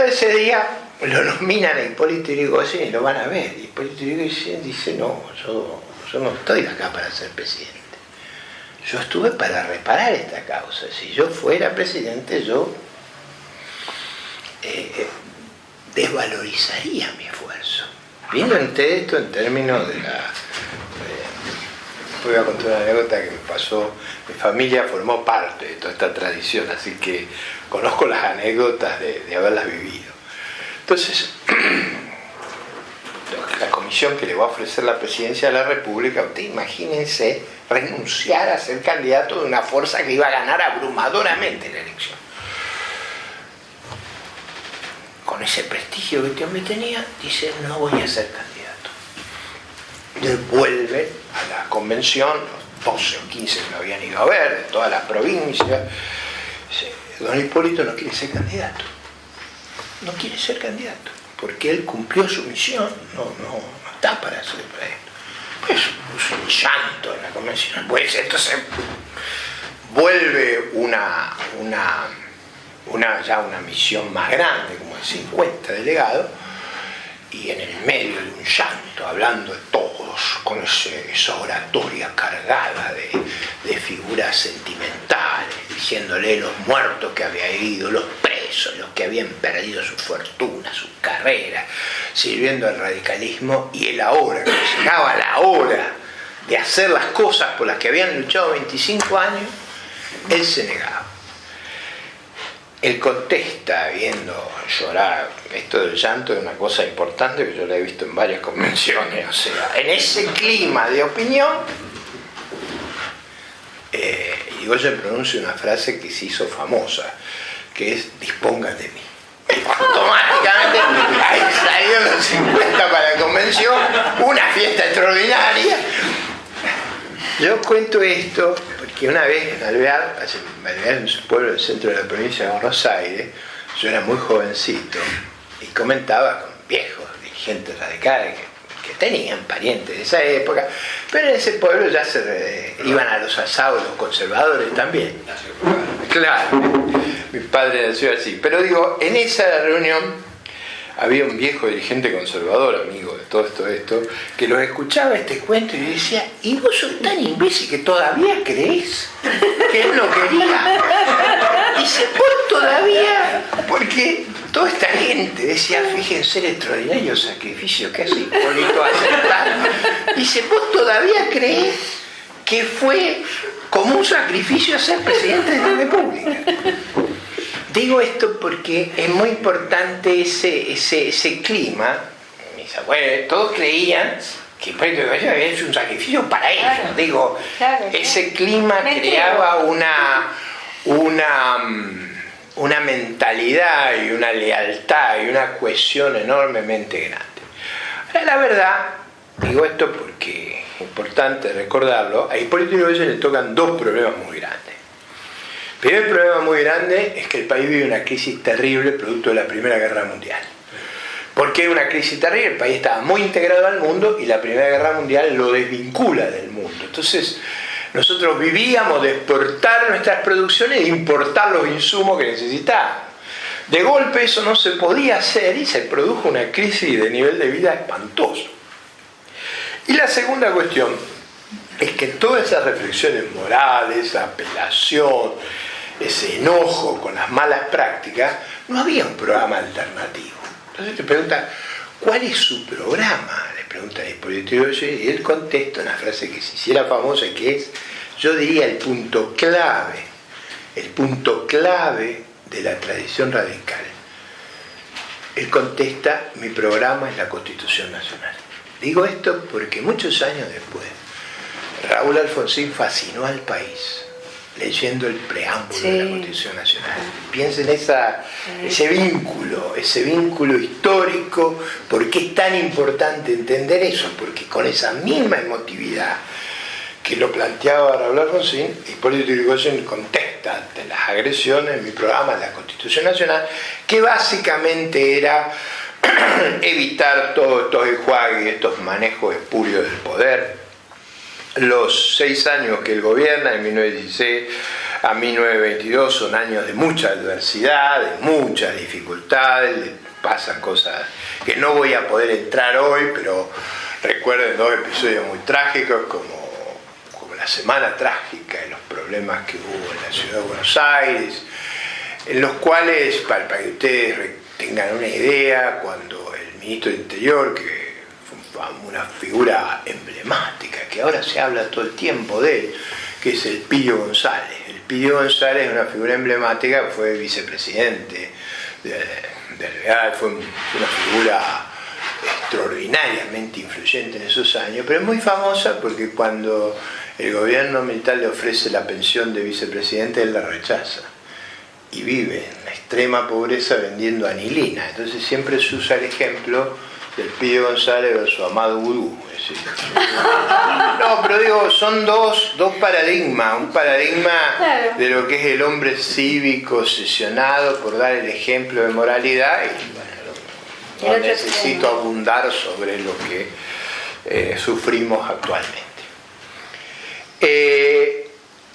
Ese día lo nominan a Hipólito Yrigoyen y lo van a ver. Hipólito Yrigoyen dice, no, yo no estoy acá para ser presidente. Yo estuve para reparar esta causa. Si yo fuera presidente, yo desvalorizaría mi esfuerzo. Viendo esto en términos de la... voy a contar una anécdota que me pasó. Mi familia formó parte de toda esta tradición, así que conozco las anécdotas de haberlas vivido. Entonces, la comisión que le va a ofrecer la presidencia de la República, usted imagínense renunciar a ser candidato de una fuerza que iba a ganar abrumadoramente la elección. Con ese prestigio que este hombre tenía, dice, no voy a ser candidato. Entonces vuelve a la convención, los 12 o 15 que lo habían ido a ver, de todas las provincias. Dice, don Hipólito no quiere ser candidato. No quiere ser candidato, porque él cumplió su misión, no está para ser esto. Pues puso un llanto en la convención. Pues entonces vuelve ya una misión más grande, como de 50 delegados, y en el medio de un llanto, hablando de todos, con esa oratoria cargada de figuras sentimentales, diciéndole los muertos que había herido, los presos, los que habían perdido su fortuna, su carrera, sirviendo al radicalismo, y él ahora, que llegaba la hora de hacer las cosas por las que habían luchado 25 años, él se negaba. Él contesta viendo llorar. Esto del llanto es una cosa importante que yo la he visto en varias convenciones. O sea, en ese clima de opinión, Yrigoyen pronuncia una frase que se hizo famosa, que es: dispongan de mí. Automáticamente ahí salieron los 50 para la convención, una fiesta extraordinaria. Yo cuento esto porque una vez en Alvear es un pueblo del centro de la provincia de Buenos Aires, yo era muy jovencito y comentaba con viejos dirigentes radicales que tenían parientes de esa época, pero en ese pueblo ya iban a los asados los conservadores también. Claro, mi padre nació así. Pero digo, en esa reunión había un viejo dirigente conservador, amigo de todo esto, que los escuchaba este cuento y decía: ¿y vos sos tan imbécil que todavía creés que él no quería? Dice, vos todavía, porque toda esta gente decía, fíjense el extraordinario sacrificio que hace Hipólito aceptar. Dice, vos todavía creés que fue como un sacrificio ser presidente de la República. Digo esto porque es muy importante ese clima. Bueno, todos creían que había hecho un sacrificio para ellos. Claro, digo, claro, ese clima creaba una mentalidad y una lealtad y una cohesión enormemente grande. Ahora, la verdad, digo esto porque es importante recordarlo, a Hipólito Yrigoyen le tocan dos problemas muy grandes. El primer problema muy grande es que el país vive una crisis terrible producto de la Primera Guerra Mundial. ¿Por qué una crisis terrible? El país estaba muy integrado al mundo y la Primera Guerra Mundial lo desvincula del mundo. Entonces, nosotros vivíamos de exportar nuestras producciones e de importar los insumos que necesitábamos. De golpe eso no se podía hacer y se produjo una crisis de nivel de vida espantoso. Y la segunda cuestión es que todas esas reflexiones morales, esa apelación, ese enojo con las malas prácticas, no había un programa alternativo. Entonces te preguntan, ¿cuál es su programa? Le preguntan a Hipólito Yrigoyen y él contesta una frase que se hiciera famosa y que es, yo diría, el punto clave de la tradición radical. Él contesta, mi programa es la Constitución Nacional. Digo esto porque muchos años después, Raúl Alfonsín fascinó al país leyendo el preámbulo de la Constitución Nacional. Piensen ese vínculo histórico. ¿Por qué es tan importante entender eso? Porque con esa misma emotividad que lo planteaba Raúl Alfonsín, Hipólito Yrigoyen contesta ante las agresiones en mi programa de la Constitución Nacional, que básicamente era evitar todos estos enjuagues, estos manejos espurios del poder. Los 6 años que él gobierna, de 1916 a 1922, son años de mucha adversidad, de muchas dificultades, le pasan cosas que no voy a poder entrar hoy, pero recuerden 2 episodios muy trágicos, como la Semana Trágica y los problemas que hubo en la ciudad de Buenos Aires, en los cuales, para que ustedes tengan una idea, cuando el ministro del Interior, que una figura emblemática, que ahora se habla todo el tiempo de él, que es el Pillo González. El Pillo González es una figura emblemática, fue vicepresidente de Alvear, fue una figura extraordinariamente influyente en esos años, pero es muy famosa porque cuando el gobierno militar le ofrece la pensión de vicepresidente, él la rechaza y vive en la extrema pobreza vendiendo anilina. Entonces siempre se usa el ejemplo del Pillo González versus Amado Gurú. No, pero digo, son dos paradigmas. Un paradigma de lo que es el hombre cívico obsesionado por dar el ejemplo de moralidad, y bueno, no necesito abundar sobre lo que sufrimos actualmente.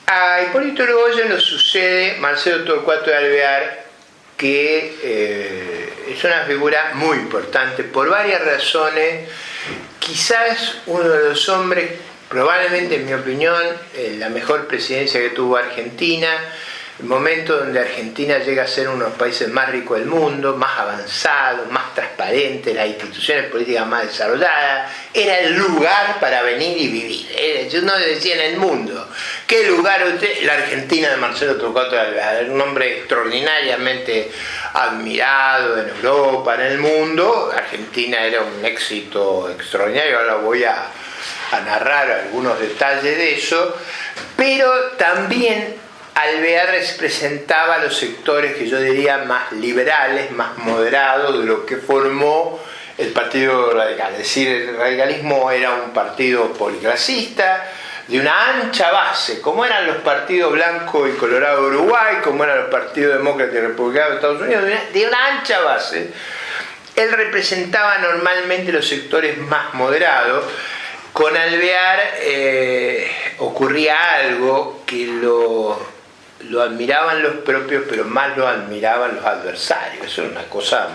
A Hipólito Yrigoyen lo sucede Marcelo Torcuato de Alvear, que es una figura muy importante por varias razones. Quizás uno de los hombres, probablemente en mi opinión, la mejor presidencia que tuvo Argentina, el momento donde Argentina llega a ser uno de los países más ricos del mundo, más avanzado, más transparente, las instituciones políticas más desarrolladas, era el lugar para venir y vivir. Yo no decía en el mundo, ¿qué lugar usted? La Argentina de Marcelo Torcuato de Alvear, un hombre extraordinariamente admirado en Europa, en el mundo. Argentina era un éxito extraordinario, ahora voy a narrar algunos detalles de eso, pero también Alvear representaba los sectores que yo diría más liberales, más moderados de lo que formó el Partido Radical. Es decir, el radicalismo era un partido policlasista, de una ancha base, como eran los partidos blanco y colorado de Uruguay, como eran los partidos demócratas y republicanos de Estados Unidos, de una ancha base. Él representaba normalmente los sectores más moderados. Con Alvear ocurría algo que lo admiraban los propios, pero más lo admiraban los adversarios. Eso es una cosa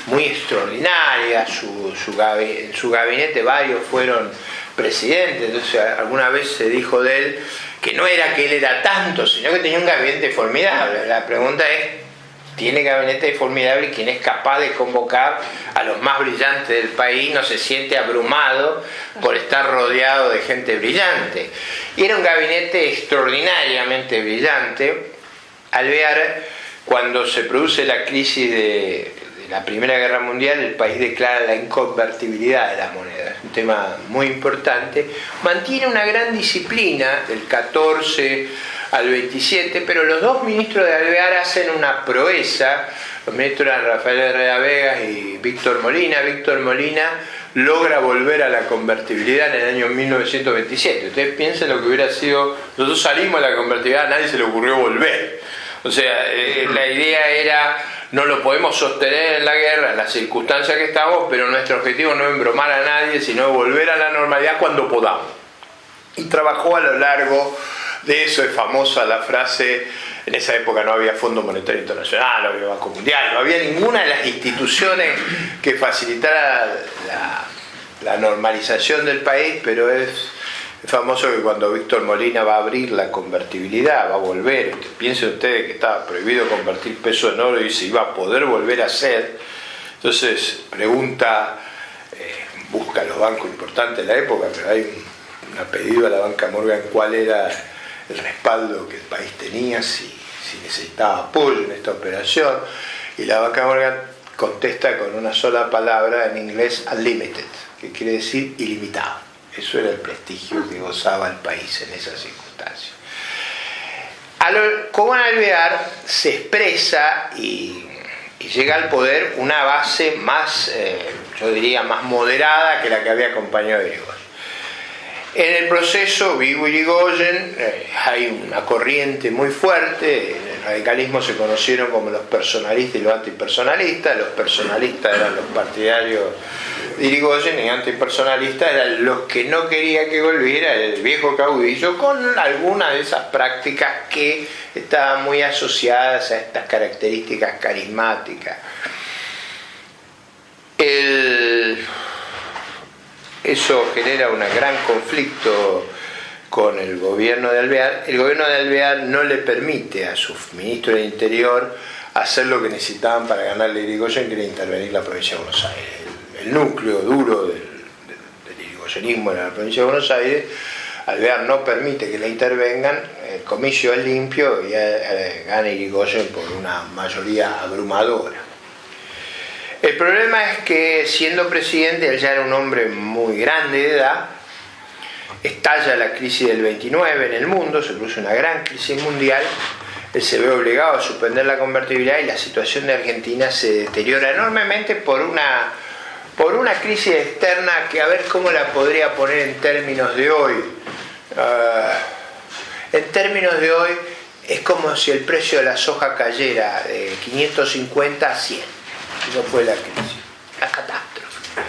muy extraordinaria. En su gabinete varios fueron presidentes, entonces alguna vez se dijo de él que no era que él era tanto, sino que tenía un gabinete formidable. La pregunta es, ¿tiene gabinete formidable quien es capaz de convocar a los más brillantes del país, no se siente abrumado por estar rodeado de gente brillante? Y era un gabinete extraordinariamente brillante. Alvear, cuando se produce la crisis de la Primera Guerra Mundial, el país declara la inconvertibilidad de las monedas, un tema muy importante. Mantiene una gran disciplina del 14 al 27, pero los 2 ministros de Alvear hacen una proeza. Los ministros eran Rafael Herrera Vegas y Víctor Molina. Víctor Molina logra volver a la convertibilidad en el año 1927. Ustedes piensen lo que hubiera sido, nosotros salimos de la convertibilidad, a nadie se le ocurrió volver. O sea, la idea era, no lo podemos sostener en la guerra, en las circunstancias que estamos, pero nuestro objetivo no es embromar a nadie, sino volver a la normalidad cuando podamos. Y trabajó a lo largo de eso. Es famosa la frase, en esa época no había Fondo Monetario Internacional, no había Banco Mundial, no había ninguna de las instituciones que facilitara la normalización del país, pero es famoso que cuando Víctor Molina va a abrir la convertibilidad, va a volver, piensen ustedes que estaba prohibido convertir peso en oro y se iba a poder volver a hacer. Entonces pregunta, busca a los bancos importantes de la época, pero hay un pedido a la banca Morgan cuál era el respaldo que el país tenía, si necesitaba apoyo en esta operación, y la banca Morgan contesta con una sola palabra en inglés, unlimited, que quiere decir ilimitado. Eso era el prestigio que gozaba el país en esas circunstancias. Con Alvear se expresa y llega al poder una base más, yo diría, más moderada que la que había acompañado a Irigoyen. En el proceso Vigo Irigoyen hay una corriente muy fuerte. En el radicalismo se conocieron como los personalistas y los antipersonalistas. Los personalistas eran los partidarios de Irigoyen y antipersonalistas eran los que no querían que volviera el viejo caudillo, con algunas de esas prácticas que estaban muy asociadas a estas características carismáticas. Eso genera un gran conflicto con el gobierno de Alvear. El gobierno de Alvear no le permite a su ministro del Interior hacer lo que necesitaban para ganarle a Irigoyen, que era intervenir la provincia de Buenos Aires. El núcleo duro del irigoyenismo en la provincia de Buenos Aires, Alvear no permite que la intervengan, el comicio es limpio y gana Irigoyen por una mayoría abrumadora. El problema es que, siendo presidente, él ya era un hombre muy grande de edad, estalla la crisis del 29 en el mundo, se produce una gran crisis mundial, él se ve obligado a suspender la convertibilidad y la situación de Argentina se deteriora enormemente por una crisis externa que, a ver cómo la podría poner en términos de hoy. En términos de hoy es como si el precio de la soja cayera de 550 a 100. No fue la crisis, la catástrofe.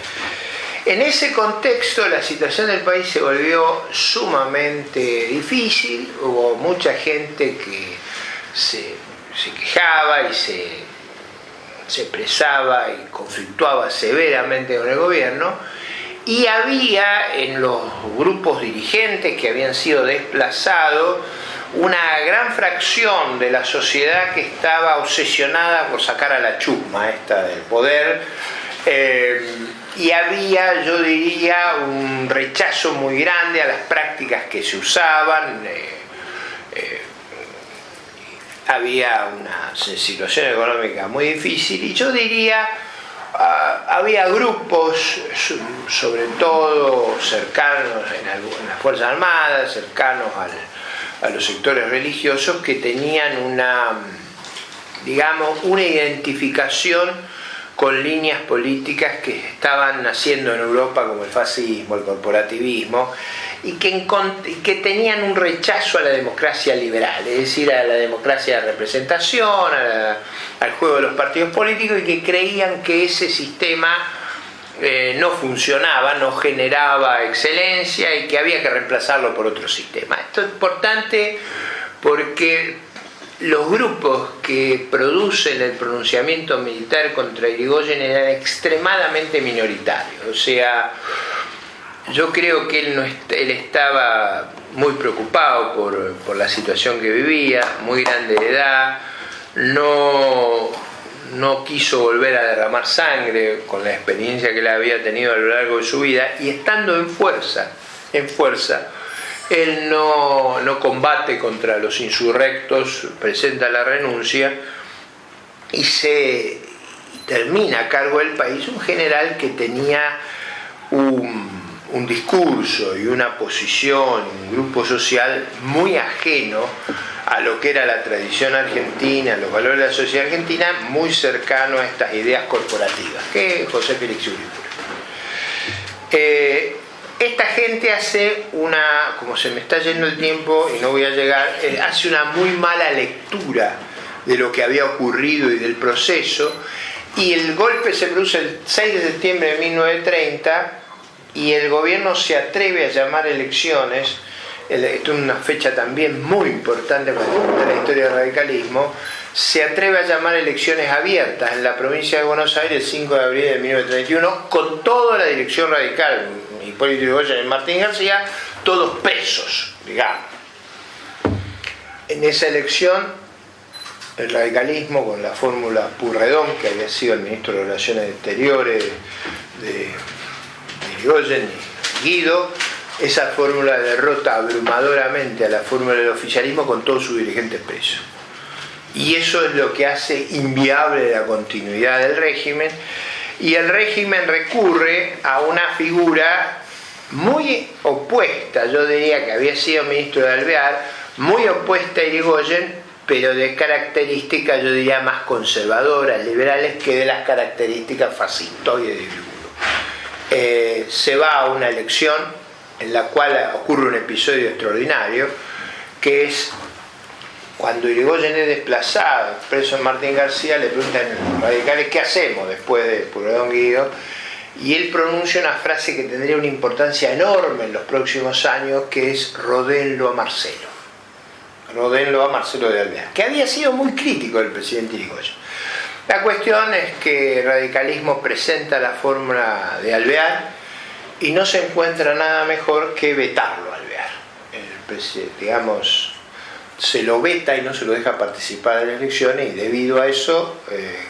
En ese contexto la situación del país se volvió sumamente difícil. Hubo mucha gente que se quejaba y se expresaba y conflictuaba severamente con el gobierno, y había en los grupos dirigentes que habían sido desplazados una gran fracción de la sociedad que estaba obsesionada por sacar a la chusma esta del poder, y había, yo diría, un rechazo muy grande a las prácticas que se usaban. Había una situación económica muy difícil y yo diría había grupos, sobre todo cercanos en las Fuerzas Armadas, cercanos a los sectores religiosos, que tenían una identificación con líneas políticas que estaban naciendo en Europa, como el fascismo, el corporativismo, y que tenían un rechazo a la democracia liberal, es decir, a la democracia de representación, al juego de los partidos políticos, y que creían que ese sistema no funcionaba, no generaba excelencia y que había que reemplazarlo por otro sistema. Esto es importante porque los grupos que producen el pronunciamiento militar contra Irigoyen eran extremadamente minoritarios. O sea, yo creo que él estaba muy preocupado por la situación que vivía, muy grande de edad, no quiso volver a derramar sangre con la experiencia que él había tenido a lo largo de su vida, y estando en fuerza, él no combate contra los insurrectos, presenta la renuncia y se termina a cargo del país un general que tenía un discurso y una posición, un grupo social muy ajeno a lo que era la tradición argentina, a los valores de la sociedad argentina, muy cercano a estas ideas corporativas, que es José Félix Uriburu. Esta gente hace como se me está yendo el tiempo y no voy a llegar, hace una muy mala lectura de lo que había ocurrido y del proceso, y el golpe se produce el 6 de septiembre de 1930, y el gobierno se atreve a llamar elecciones. Esto es una fecha también muy importante para la historia del radicalismo. Se atreve a llamar elecciones abiertas en la provincia de Buenos Aires el 5 de abril de 1931, con toda la dirección radical, Hipólito Yrigoyen y Martín García, todos presos, digamos. En esa elección, el radicalismo, con la fórmula Pueyrredón, que había sido el ministro de Relaciones Exteriores de Irigoyen y Guido, esa fórmula derrota abrumadoramente a la fórmula del oficialismo con todos sus dirigentes presos. Y eso es lo que hace inviable la continuidad del régimen, y el régimen recurre a una figura muy opuesta, yo diría, que había sido ministro de Alvear, muy opuesta a Irigoyen, pero de características, yo diría, más conservadoras, liberales, que de las características fascistoides de Uriburu. Se va a una elección en la cual ocurre un episodio extraordinario, que es cuando Irigoyen es desplazado, preso en Martín García, le preguntan a los radicales qué hacemos después de Pueyrredón Guido, y él pronuncia una frase que tendría una importancia enorme en los próximos años, que es rodéenlo a Marcelo. Rodéenlo a Marcelo de Alvear, que había sido muy crítico del presidente Irigoyen. La cuestión es que el radicalismo presenta la fórmula de Alvear y no se encuentra nada mejor que vetarlo a Alvear. Digamos, se lo veta y no se lo deja participar en las elecciones, y debido a eso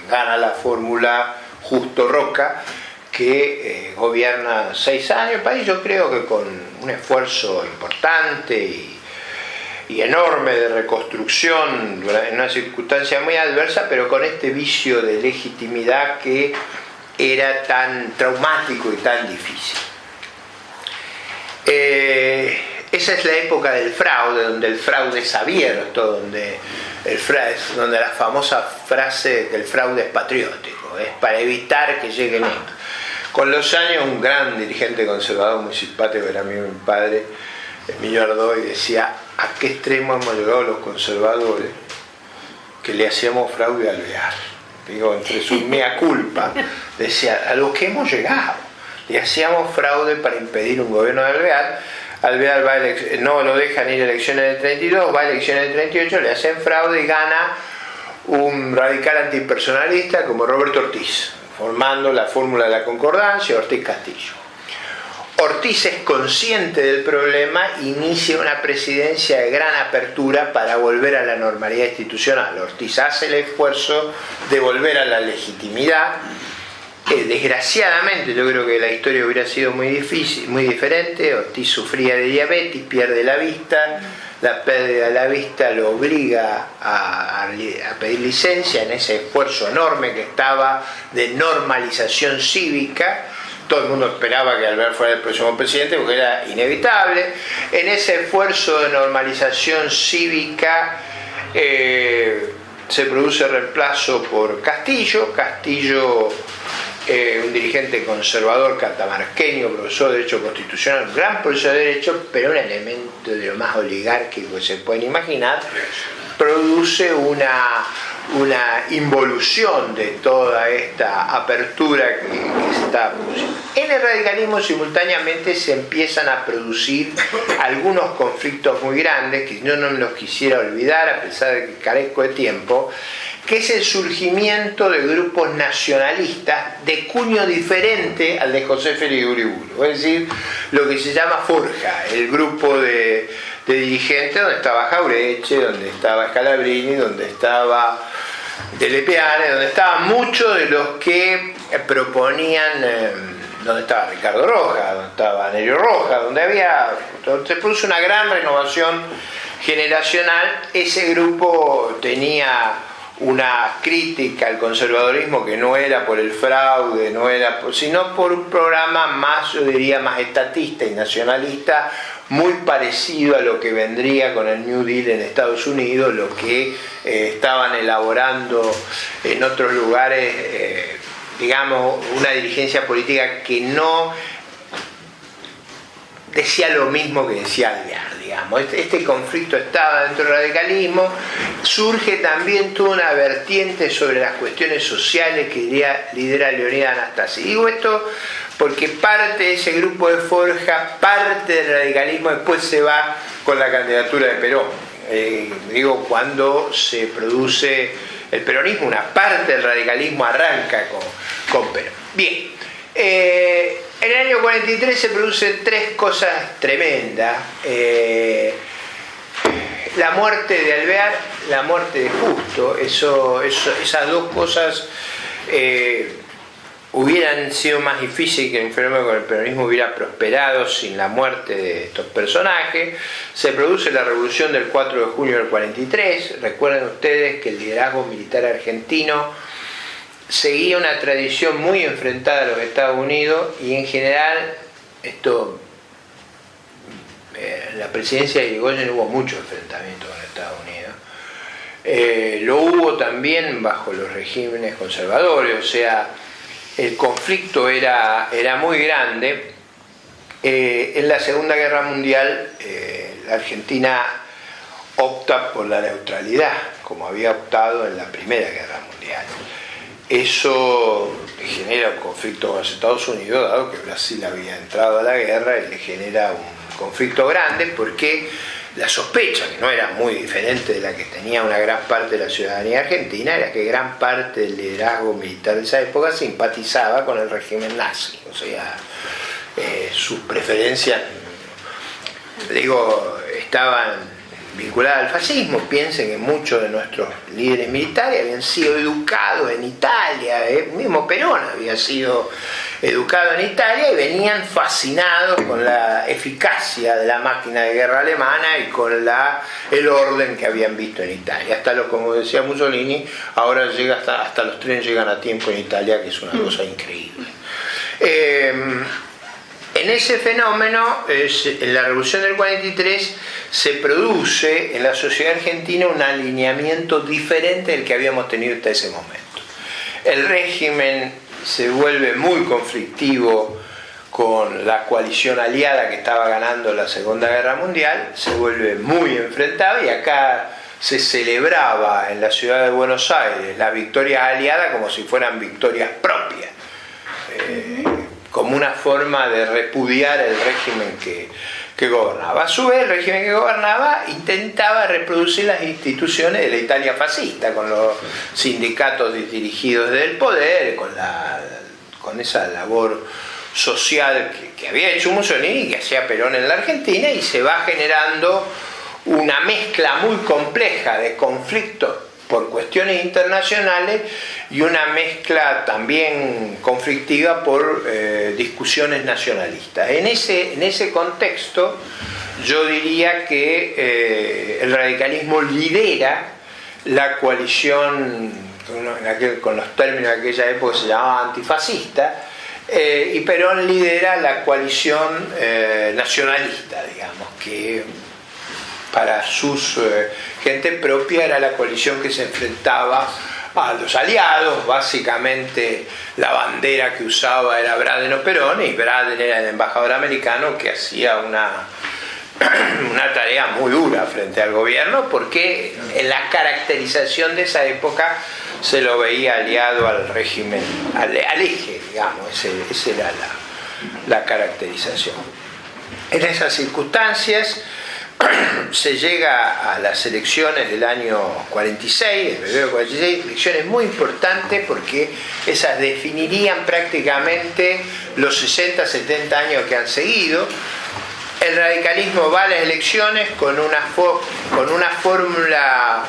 gana la fórmula Justo Roca, que gobierna 6 años el país, yo creo que con un esfuerzo importante y enorme de reconstrucción en una circunstancia muy adversa, pero con este vicio de legitimidad que era tan traumático y tan difícil. Esa es la época del fraude, donde el fraude es abierto, donde la famosa frase que el fraude es patriótico, es para evitar que lleguen esto. Con los años, un gran dirigente conservador muy simpático, era mi padre, Emilio Ardoy, decía: ¿a qué extremo hemos llegado los conservadores que le hacíamos fraude a Alvear? Digo, entre su mea culpa, decía, a lo que hemos llegado. Le hacíamos fraude para impedir un gobierno de Alvear. Alvear va no lo dejan ir a elecciones del 32, va a elecciones del 38, le hacen fraude y gana un radical antipersonalista como Roberto Ortiz, formando la fórmula de la concordancia, Ortiz Castillo. Ortiz es consciente del problema, inicia una presidencia de gran apertura para volver a la normalidad institucional. Ortiz hace el esfuerzo de volver a la legitimidad. Desgraciadamente, yo creo que la historia hubiera sido muy difícil, muy diferente. Ortiz sufría de diabetes, pierde la vista. La pérdida de la vista lo obliga a pedir licencia en ese esfuerzo enorme que estaba de normalización cívica. Todo el mundo esperaba que Alvear fuera el próximo presidente porque era inevitable. En ese esfuerzo de normalización cívica se produce reemplazo por Castillo. Castillo, un dirigente conservador catamarqueño, profesor de Derecho Constitucional, un gran profesor de Derecho, pero un elemento de lo más oligárquico que se pueden imaginar, produce una involución de toda esta apertura que se está produciendo. En el radicalismo simultáneamente se empiezan a producir algunos conflictos muy grandes que yo no me los quisiera olvidar a pesar de que carezco de tiempo, que es el surgimiento de grupos nacionalistas de cuño diferente al de José Félix Uriburu, es decir, lo que se llama Forja, el grupo de dirigentes donde estaba Jaureche, donde estaba Scalabrini, donde estaba De Lepiane, donde estaban muchos de los que proponían, donde estaba Ricardo Rojas, donde estaba Nerio Rojas, donde se produce una gran renovación generacional. Ese grupo tenía una crítica al conservadorismo que no era por el fraude, sino por un programa más, yo diría, más estatista y nacionalista, muy parecido a lo que vendría con el New Deal en Estados Unidos, lo que estaban elaborando en otros lugares, digamos, una dirigencia política que no decía lo mismo que decía Alvear, digamos. Este conflicto estaba dentro del radicalismo. Surge también toda una vertiente sobre las cuestiones sociales que lidera Leonidas Anastasi. Digo esto porque parte de ese grupo de Forja, parte del radicalismo después se va con la candidatura de Perón. Cuando se produce el peronismo, una parte del radicalismo arranca con Perón. Bien. En el año 43 se producen 3 cosas tremendas. La muerte de Alvear, la muerte de Justo. Esas dos cosas hubieran sido más difíciles que el fenómeno con el peronismo hubiera prosperado sin la muerte de estos personajes. Se produce la revolución del 4 de junio del 43. Recuerden ustedes que el liderazgo militar argentino seguía una tradición muy enfrentada a los Estados Unidos y en general, esto En la presidencia de Irigoyen hubo mucho enfrentamiento con Estados Unidos. Lo hubo también bajo los regímenes conservadores, o sea, el conflicto era muy grande. En la Segunda Guerra Mundial, la Argentina opta por la neutralidad, como había optado en la Primera Guerra Mundial. Eso le genera un conflicto con los Estados Unidos, dado que Brasil había entrado a la guerra, y le genera un conflicto grande porque la sospecha, que no era muy diferente de la que tenía una gran parte de la ciudadanía argentina, era que gran parte del liderazgo militar de esa época simpatizaba con el régimen nazi. O sea, sus preferencias, estaban vinculadas al fascismo. Piensen que muchos de nuestros líderes militares habían sido educados en Italia, mismo Perón había sido educado en Italia, y venían fascinados con la eficacia de la máquina de guerra alemana y con el orden que habían visto en Italia. Como decía Mussolini, ahora llega hasta los trenes llegan a tiempo en Italia, que es una cosa increíble. En ese fenómeno, en la Revolución del 43, se produce en la sociedad argentina un alineamiento diferente del que habíamos tenido hasta ese momento. El régimen se vuelve muy conflictivo con la coalición aliada que estaba ganando la Segunda Guerra Mundial, se vuelve muy enfrentado, y acá se celebraba en la ciudad de Buenos Aires las victorias aliadas como si fueran victorias propias. Como una forma de repudiar el régimen que gobernaba. A su vez, el régimen que gobernaba intentaba reproducir las instituciones de la Italia fascista, con los sindicatos dirigidos desde el poder, con esa labor social que había hecho Mussolini y que hacía Perón en la Argentina, y se va generando una mezcla muy compleja de conflictos por cuestiones internacionales y una mezcla también conflictiva por discusiones nacionalistas. En ese contexto, yo diría que el radicalismo lidera la coalición, con los términos de aquella época se llamaba antifascista, y Perón lidera la coalición nacionalista, digamos, que para sus gente propia era la coalición que se enfrentaba a los aliados. Básicamente la bandera que usaba era Braden o Perón, y Braden era el embajador americano que hacía una tarea muy dura frente al gobierno, porque en la caracterización de esa época se lo veía aliado al régimen, al eje, digamos, esa era la caracterización. En esas circunstancias se llega a las elecciones del año 46, de febrero 46, elecciones muy importantes porque esas definirían prácticamente los 60, 70 años que han seguido. El radicalismo va a las elecciones con una fórmula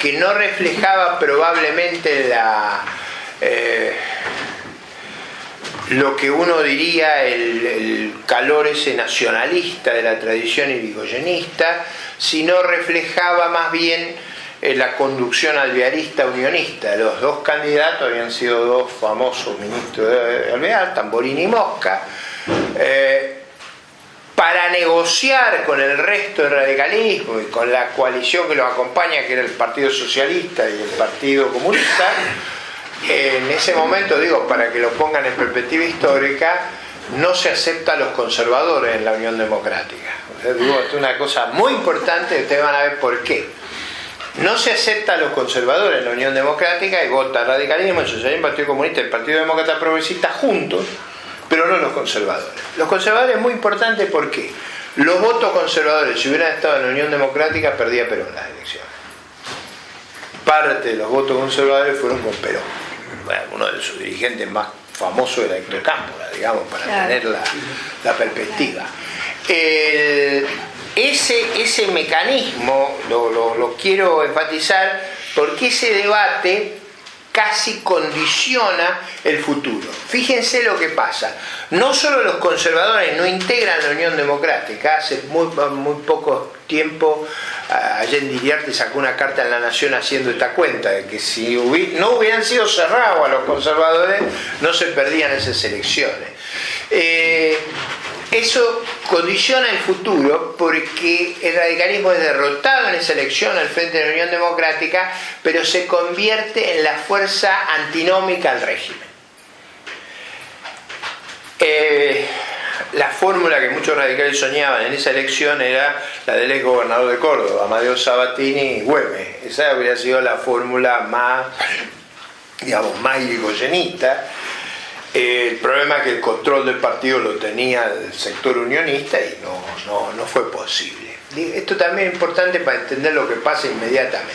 que no reflejaba probablemente lo que uno diría el calor ese nacionalista de la tradición irigoyenista, sino reflejaba más bien la conducción alvearista unionista. Los dos candidatos habían sido dos famosos ministros de Alvear, Tamborini y Mosca, para negociar con el resto del radicalismo y con la coalición que los acompaña, que era el Partido Socialista y el Partido Comunista. En ese momento, para que lo pongan en perspectiva histórica, no se acepta a los conservadores en la Unión Democrática. Esto es una cosa muy importante, ustedes van a ver por qué. No se acepta a los conservadores en la Unión Democrática, y vota el radicalismo, el socialismo, el Partido Comunista y el Partido Demócrata Progresista juntos, pero no los conservadores. Los conservadores es muy importante porque los votos conservadores, si hubieran estado en la Unión Democrática, perdía Perón las elecciones. Parte de los votos conservadores fueron con Perón. Uno de sus dirigentes más famosos era Héctor Cámpora, digamos, para tener la perspectiva. Ese mecanismo lo quiero enfatizar porque ese debate casi condiciona el futuro. Fíjense lo que pasa. No solo los conservadores no integran la Unión Democrática. Hace muy poco tiempo Allende Iriarte sacó una carta en La Nación haciendo esta cuenta de que si no hubieran sido cerrados a los conservadores, no se perdían esas elecciones. Eso condiciona el futuro porque el radicalismo es derrotado en esa elección al frente de la Unión Democrática, pero se convierte en la fuerza antinómica al régimen. La fórmula que muchos radicales soñaban en esa elección era la del ex gobernador de Córdoba, Amadeo Sabatini Güemes. Esa habría sido la fórmula más, digamos, más irigoyenista. El problema es que el control del partido lo tenía el sector unionista y no fue posible. Esto también es importante para entender lo que pasa inmediatamente.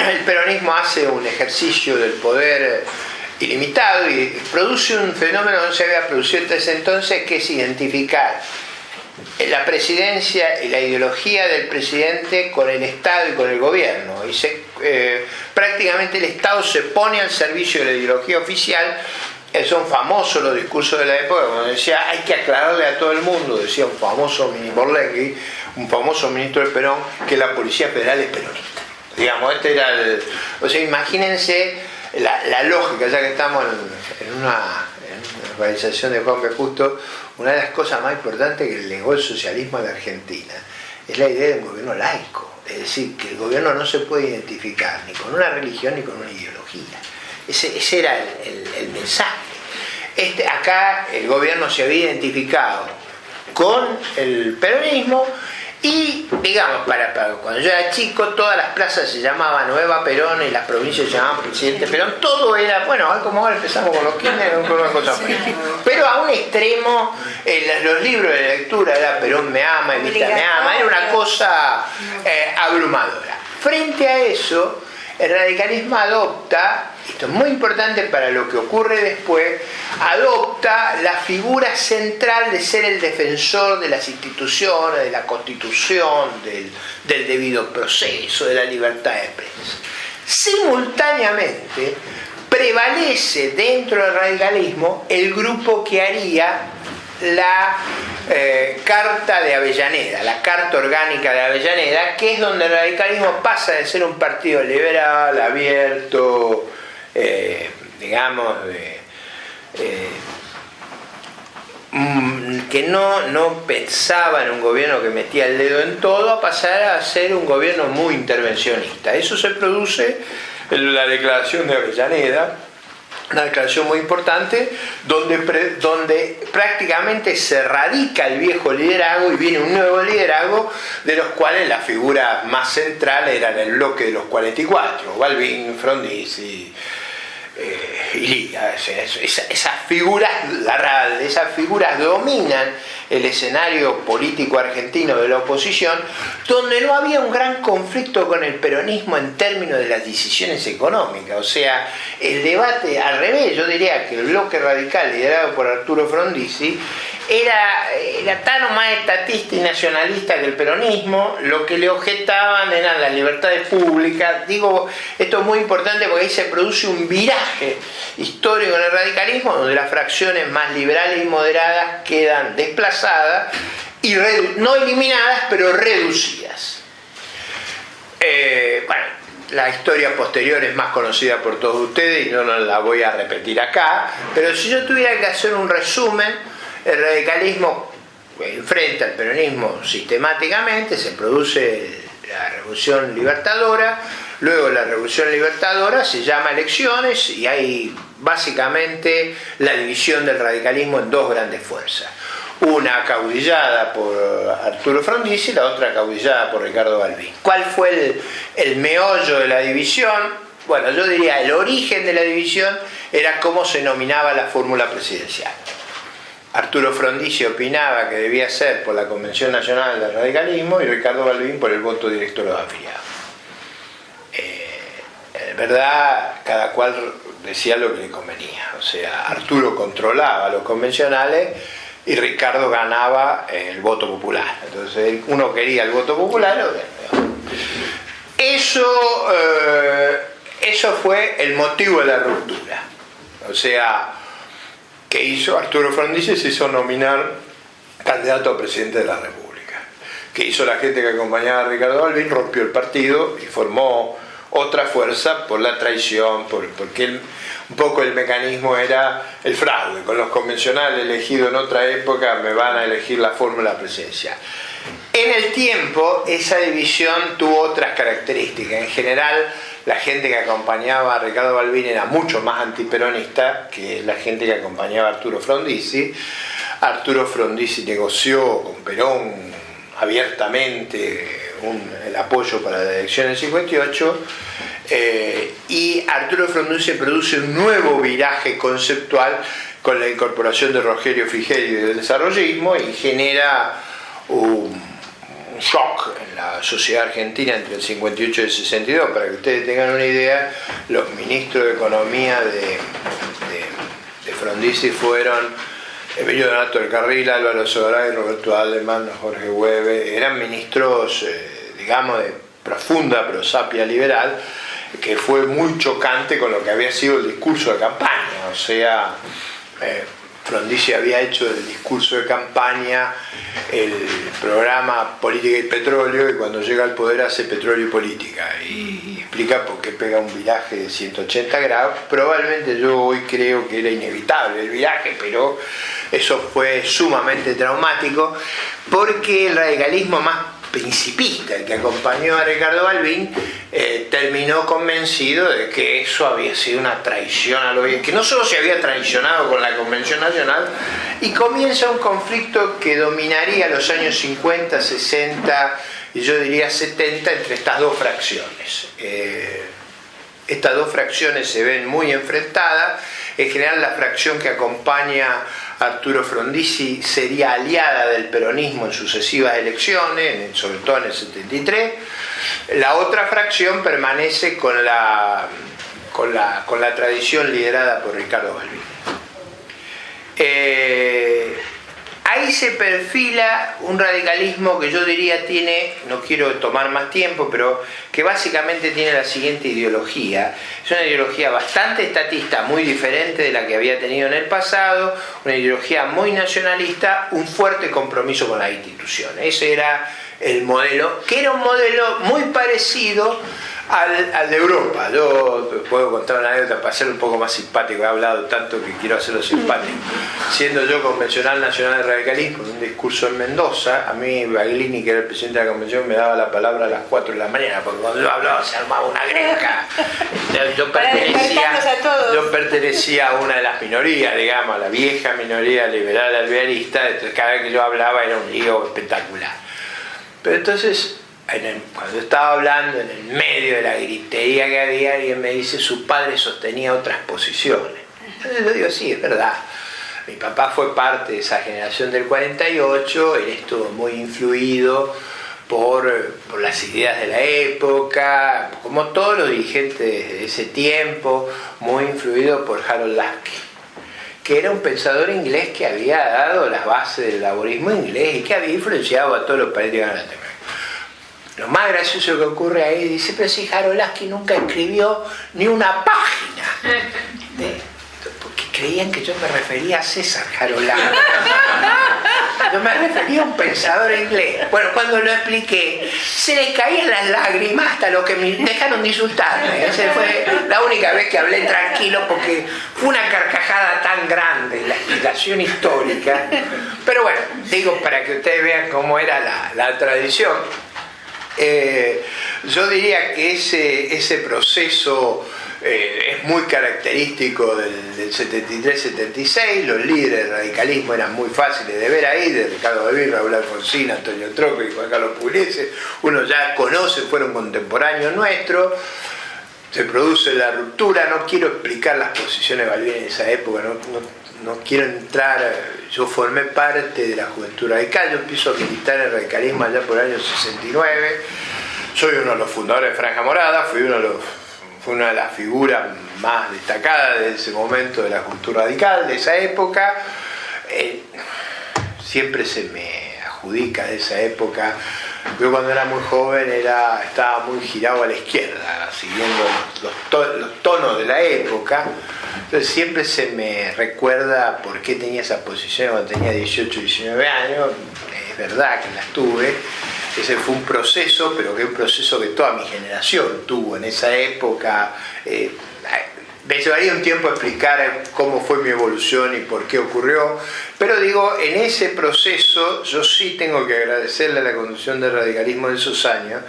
El peronismo hace un ejercicio del poder ilimitado y produce un fenómeno que no se había producido hasta ese entonces, que es identificar la presidencia y la ideología del presidente con el Estado y con el gobierno. Y prácticamente el Estado se pone al servicio de la ideología oficial. Son famosos los discursos de la época, cuando decía hay que aclararle a todo el mundo, decía un famoso Borlenghi, un famoso ministro de Perón, que la Policía Federal es peronista. Digamos, este era o sea, imagínense la lógica, ya que estamos en una organización de Juan B. Justo. Una de las cosas más importantes que legó el socialismo a la Argentina es la idea de un gobierno laico, es decir, que el gobierno no se puede identificar ni con una religión ni con una ideología. Ese era el mensaje. Acá el gobierno se había identificado con el peronismo y, digamos, cuando yo era chico, todas las plazas se llamaban Nueva Perón y las provincias se llamaban Presidente Perón. Todo era, bueno, como ahora empezamos con los kinders, con una cosa más. Pero a un extremo, los libros de lectura era Perón me ama, Evita me ama, era una cosa abrumadora. Frente a eso, el radicalismo adopta, esto es muy importante para lo que ocurre después, adopta la figura central de ser el defensor de las instituciones, de la Constitución, del debido proceso, de la libertad de prensa. Simultáneamente, prevalece dentro del radicalismo el grupo que haría la Carta de Avellaneda, la Carta Orgánica de Avellaneda, que es donde el radicalismo pasa de ser un partido liberal, abierto, digamos, que no pensaba en un gobierno que metía el dedo en todo, a pasar a ser un gobierno muy intervencionista. Eso se produce en la Declaración de Avellaneda, una declaración muy importante, donde prácticamente se radica el viejo liderazgo y viene un nuevo liderazgo, de los cuales las figuras más centrales eran el bloque de los 44, Balbín, Frondizi, Ilía. Esas figuras dominan el escenario político argentino de la oposición, donde no había un gran conflicto con el peronismo en términos de las decisiones económicas. O sea, el debate al revés, yo diría que el bloque radical liderado por Arturo Frondizi era tan o más estatista y nacionalista que el peronismo. Lo que le objetaban eran las libertades públicas. Digo, esto es muy importante porque ahí se produce un viraje histórico en el radicalismo, donde las fracciones más liberales y moderadas quedan desplazadas y no eliminadas, pero reducidas. Bueno, la historia posterior es más conocida por todos ustedes y no la voy a repetir acá, pero si yo tuviera que hacer un resumen, el radicalismo enfrenta al peronismo sistemáticamente, se produce la Revolución Libertadora, luego la Revolución Libertadora se llama elecciones y hay básicamente la división del radicalismo en dos grandes fuerzas. Una acaudillada por Arturo Frondizi y la otra acaudillada por Ricardo Balbín. ¿Cuál fue el meollo de la división? Bueno, yo diría el origen de la división era cómo se nominaba la fórmula presidencial. Arturo Frondizi opinaba que debía ser por la Convención Nacional del Radicalismo y Ricardo Balbín por el voto directo de los afiliados. En verdad, cada cual decía lo que le convenía. O sea, Arturo controlaba los convencionales y Ricardo ganaba el voto popular. Entonces, uno quería el voto popular. Eso fue el motivo de la ruptura. O sea, que hizo Arturo Frondizi, se hizo nominar candidato a presidente de la República. Que hizo la gente que acompañaba a Ricardo Balbín, rompió el partido y formó otra fuerza por la traición, porque un poco el mecanismo era el fraude. Con los convencionales elegidos en otra época me van a elegir la fórmula presidencial. En el tiempo esa división tuvo otras características. En general la gente que acompañaba a Ricardo Balbín era mucho más antiperonista que la gente que acompañaba a Arturo Frondizi. Arturo Frondizi negoció con Perón abiertamente el apoyo para la elección del 58, y Arturo Frondizi produce un nuevo viraje conceptual con la incorporación de Rogelio Frigerio y del desarrollismo, y genera un shock en la sociedad argentina entre el 58 y el 62. Para que ustedes tengan una idea, los ministros de Economía de Frondizi fueron Emilio Donato del Carril, Álvaro Sogaray, Roberto Adelman, Jorge Hueve. Eran ministros, digamos, de profunda prosapia liberal, que fue muy chocante con lo que había sido el discurso de campaña. O sea, Frondizi había hecho del discurso de campaña el programa Política y Petróleo, y cuando llega al poder hace Petróleo y Política, y explica por qué pega un viraje de 180 grados. Probablemente yo hoy creo que era inevitable el viraje, pero eso fue sumamente traumático, porque el radicalismo más principista, el que acompañó a Ricardo Balbín, terminó convencido de que eso había sido una traición a lo bien, que no solo se había traicionado con la Convención Nacional, y comienza un conflicto que dominaría los años 50, 60 y yo diría 70 entre estas dos fracciones. Estas dos fracciones se ven muy enfrentadas. En general la fracción que acompaña a Arturo Frondizi sería aliada del peronismo en sucesivas elecciones, sobre todo en el 73. La otra fracción permanece con la tradición liderada por Ricardo Balbín. Ahí se perfila un radicalismo que yo diría tiene, no quiero tomar más tiempo, pero que básicamente tiene la siguiente ideología. Es una ideología bastante estatista, muy diferente de la que había tenido en el pasado, una ideología muy nacionalista, un fuerte compromiso con las instituciones. Ese era el modelo, que era un modelo muy parecido al de Europa. Yo puedo contar una anécdota para ser un poco más simpático. He hablado tanto que quiero hacerlo simpático. Siendo yo convencional nacional de radicalismo, en un discurso en Mendoza, a mí Baglini, que era el presidente de la convención, me daba la palabra a las 4 de la mañana, porque cuando yo hablaba se armaba una greca. Yo pertenecía a una de las minorías, digamos, a la vieja minoría liberal alvearista. Entonces cada vez que yo hablaba era un lío espectacular. Pero entonces, cuando estaba hablando, en el medio de la gritería que había, alguien me dice: su padre sostenía otras posiciones. Entonces yo digo: sí, es verdad. Mi papá fue parte de esa generación del 48, él estuvo muy influido por las ideas de la época, como todos los dirigentes de ese tiempo, muy influido por Harold Lasky, que era un pensador inglés que había dado las bases del laborismo inglés y que había influenciado a todos los países de la. Lo más gracioso que ocurre ahí, dice: pero si Harold Lasky nunca escribió ni una página. Porque creían que yo me refería a César Harold Lasky. Yo me refería a un pensador inglés. Bueno, cuando lo expliqué, se les caían las lágrimas hasta lo que me dejaron de insultarme. Esa fue la única vez que hablé tranquilo, porque fue una carcajada tan grande la explicación histórica. Pero bueno, digo para que ustedes vean cómo era la tradición. Yo diría que ese proceso es muy característico del 73-76. Los líderes del radicalismo eran muy fáciles de ver ahí, de Ricardo Balbín, Raúl Alfonsín, Antonio Troco y Juan Carlos Pugliese. Uno ya conoce, fueron contemporáneos nuestros. Se produce la ruptura. No quiero explicar las posiciones de Balbín en esa época, no quiero entrar. Yo formé parte de la Juventud Radical. Yo empiezo a militar el radicalismo allá por el año 69. Soy uno de los fundadores de Franja Morada, fui una de las figuras más destacadas de ese momento de la Juventud Radical, de esa época. Siempre se me adjudica de esa época. Yo cuando era muy joven estaba muy girado a la izquierda, siguiendo los tonos de la época. Entonces siempre se me recuerda por qué tenía esa posición cuando tenía 18, 19 años. Es verdad que las tuve. Ese fue un proceso, pero que un proceso que toda mi generación tuvo en esa época. Me llevaría un tiempo explicar cómo fue mi evolución y por qué ocurrió, pero digo, en ese proceso yo sí tengo que agradecerle a la conducción del radicalismo de esos años,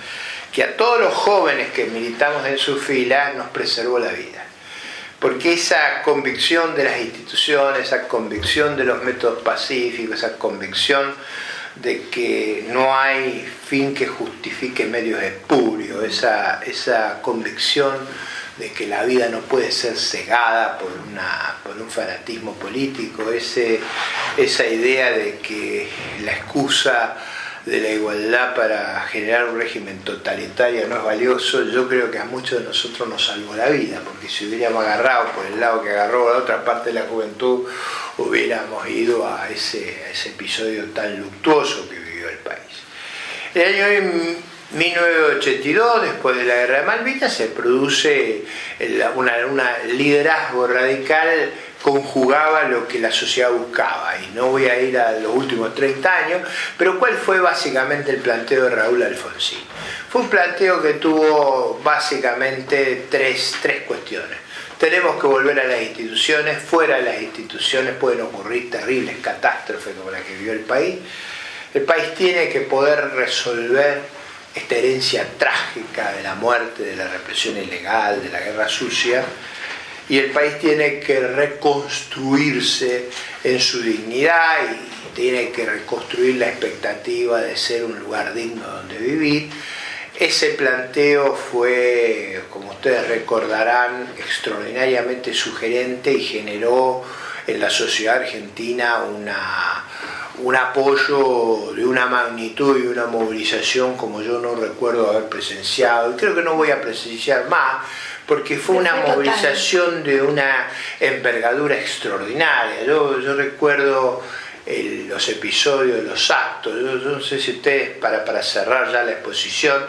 que a todos los jóvenes que militamos en su fila nos preservó la vida. Porque esa convicción de las instituciones, esa convicción de los métodos pacíficos, esa convicción de que no hay fin que justifique medios espurios, esa convicción de que la vida no puede ser cegada por un fanatismo político, esa idea de que la excusa de la igualdad para generar un régimen totalitario no es valioso, yo creo que a muchos de nosotros nos salvó la vida, porque si hubiéramos agarrado por el lado que agarró la otra parte de la juventud, hubiéramos ido a ese episodio tan luctuoso que vivió el país. El año 1982, después de la Guerra de Malvinas, se produce un liderazgo radical, conjugaba lo que la sociedad buscaba, y no voy a ir a los últimos 30 años, pero ¿cuál fue básicamente el planteo de Raúl Alfonsín? Fue un planteo que tuvo básicamente tres cuestiones. Tenemos que volver a las instituciones, fuera de las instituciones pueden ocurrir terribles catástrofes como la que vivió el país. El país tiene que poder resolver esta herencia trágica de la muerte, de la represión ilegal, de la guerra sucia, y el país tiene que reconstruirse en su dignidad y tiene que reconstruir la expectativa de ser un lugar digno donde vivir. Ese planteo fue, como ustedes recordarán, extraordinariamente sugerente y generó en la sociedad argentina un apoyo de una magnitud y una movilización como yo no recuerdo haber presenciado, y creo que no voy a presenciar más, porque fue una movilización de una envergadura extraordinaria. Yo recuerdo los episodios de los actos. Yo no sé si ustedes, para cerrar ya la exposición,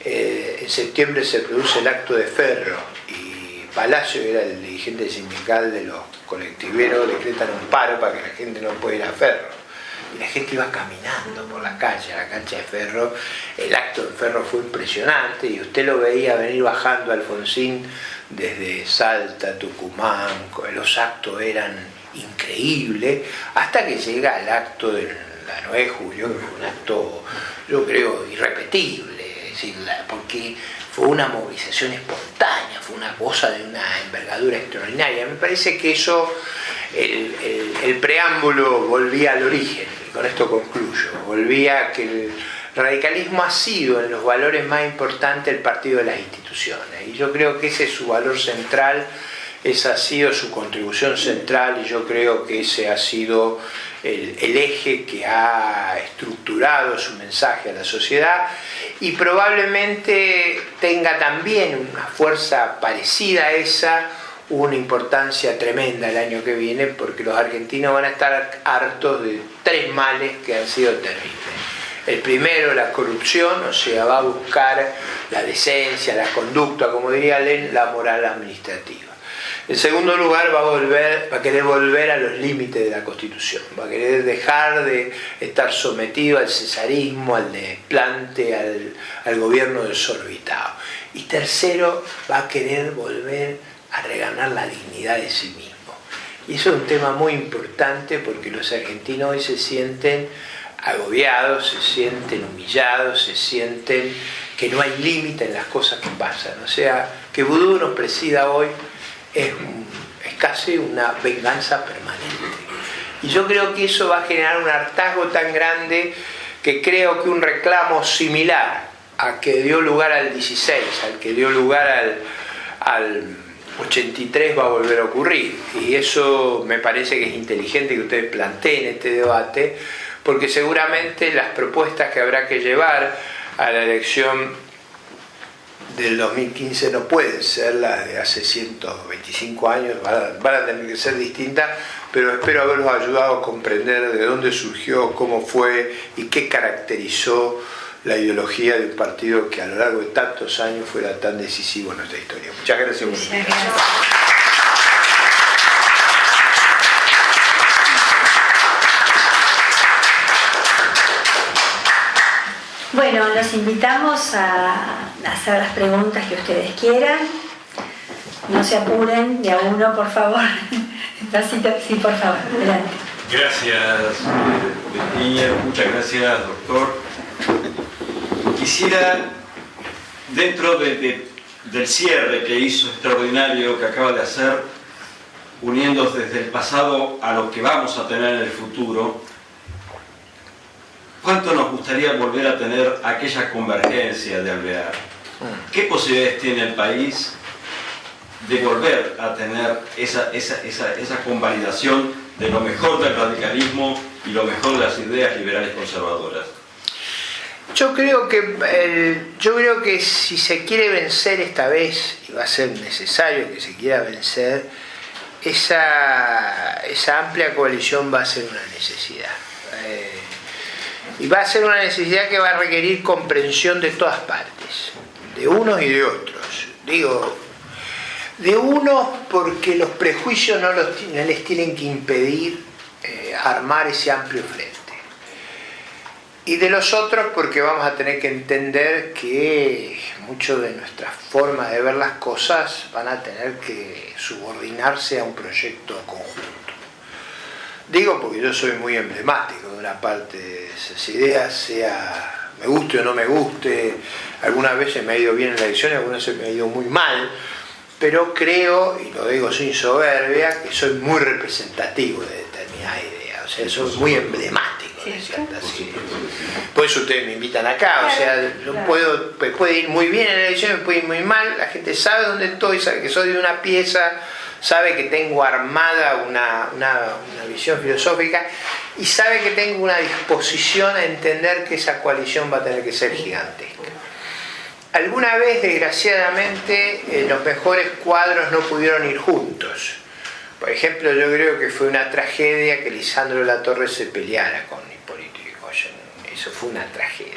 en septiembre se produce el acto de Ferro, y Palacio, que era el dirigente sindical de los colectiveros, decretan un paro para que la gente no pueda ir a Ferro. Y la gente iba caminando por la calle, a la cancha de Ferro. El acto de Ferro fue impresionante y usted lo veía venir bajando Alfonsín desde Salta, Tucumán. Los actos eran increíbles, hasta que llega el acto de la 9 de julio, que fue un acto, yo creo, irrepetible, es decir, porque fue una movilización espontánea, fue una cosa de una envergadura extraordinaria. Me parece que eso, el preámbulo volvía al origen, y con esto concluyo, volvía a que el radicalismo ha sido en los valores más importantes el partido de las instituciones, y yo creo que ese es su valor central, esa ha sido su contribución central, y yo creo que ese ha sido el eje que ha estructurado su mensaje a la sociedad, y probablemente tenga también una fuerza parecida a esa, una importancia tremenda el año que viene, porque los argentinos van a estar hartos de 3 males que han sido terribles. El primero, la corrupción, o sea, va a buscar la decencia, la conducta, como diría Len, la moral administrativa. En segundo lugar, va a querer volver a los límites de la Constitución, va a querer dejar de estar sometido al cesarismo, al desplante, al gobierno desorbitado. Y tercero, va a querer volver a reganar la dignidad de sí mismo. Y eso es un tema muy importante, porque los argentinos hoy se sienten agobiados, se sienten humillados, se sienten que no hay límite en las cosas que pasan. O sea, que Vudú nos presida hoy es casi una venganza permanente. Y yo creo que eso va a generar un hartazgo tan grande que creo que un reclamo similar a que dio lugar al 16, al que dio lugar al 83 va a volver a ocurrir. Y eso me parece que es inteligente que ustedes planteen este debate, porque seguramente las propuestas que habrá que llevar a la elección del 2015 no pueden ser las de hace 125 años, van a tener que ser distintas, pero espero haberlos ayudado a comprender de dónde surgió, cómo fue y qué caracterizó la ideología de un partido que a lo largo de tantos años fuera tan decisivo en nuestra historia. Muchas gracias. Bueno, los invitamos a hacer las preguntas que ustedes quieran. No se apuren, de a uno, por favor. Despacito, sí, por favor, adelante. Gracias, Virginia, muchas gracias, doctor. Quisiera, dentro del cierre que hizo extraordinario que acaba de hacer, uniendo desde el pasado a lo que vamos a tener en el futuro, ¿cuánto nos gustaría volver a tener aquella convergencia de Alvear? ¿Qué posibilidades tiene el país de volver a tener esa convalidación de lo mejor del radicalismo y lo mejor de las ideas liberales conservadoras? Yo creo que si se quiere vencer esta vez, y va a ser necesario que se quiera vencer, esa amplia coalición va a ser una necesidad. Y va a ser una necesidad que va a requerir comprensión de todas partes, de unos y de otros. Digo, de unos porque los prejuicios no les tienen que impedir armar ese amplio frente. Y de los otros porque vamos a tener que entender que mucho de nuestras formas de ver las cosas van a tener que subordinarse a un proyecto conjunto. Digo porque yo soy muy emblemático de una parte de esas ideas, sea me guste o no me guste. Algunas veces me ha ido bien en la elección y algunas veces me ha ido muy mal, pero creo, y lo digo sin soberbia, que soy muy representativo de determinadas ideas, o sea, soy muy emblemático. Por eso ustedes me invitan acá, o sea, puede ir muy bien en la elección, me puede ir muy mal, la gente sabe dónde estoy, sabe que soy de una pieza, sabe que tengo armada una visión filosófica y sabe que tengo una disposición a entender que esa coalición va a tener que ser gigantesca. Alguna vez, desgraciadamente, los mejores cuadros no pudieron ir juntos. Por ejemplo, yo creo que fue una tragedia que Lisandro de la Torre se peleara con Hipólito Yrigoyen. Eso fue una tragedia.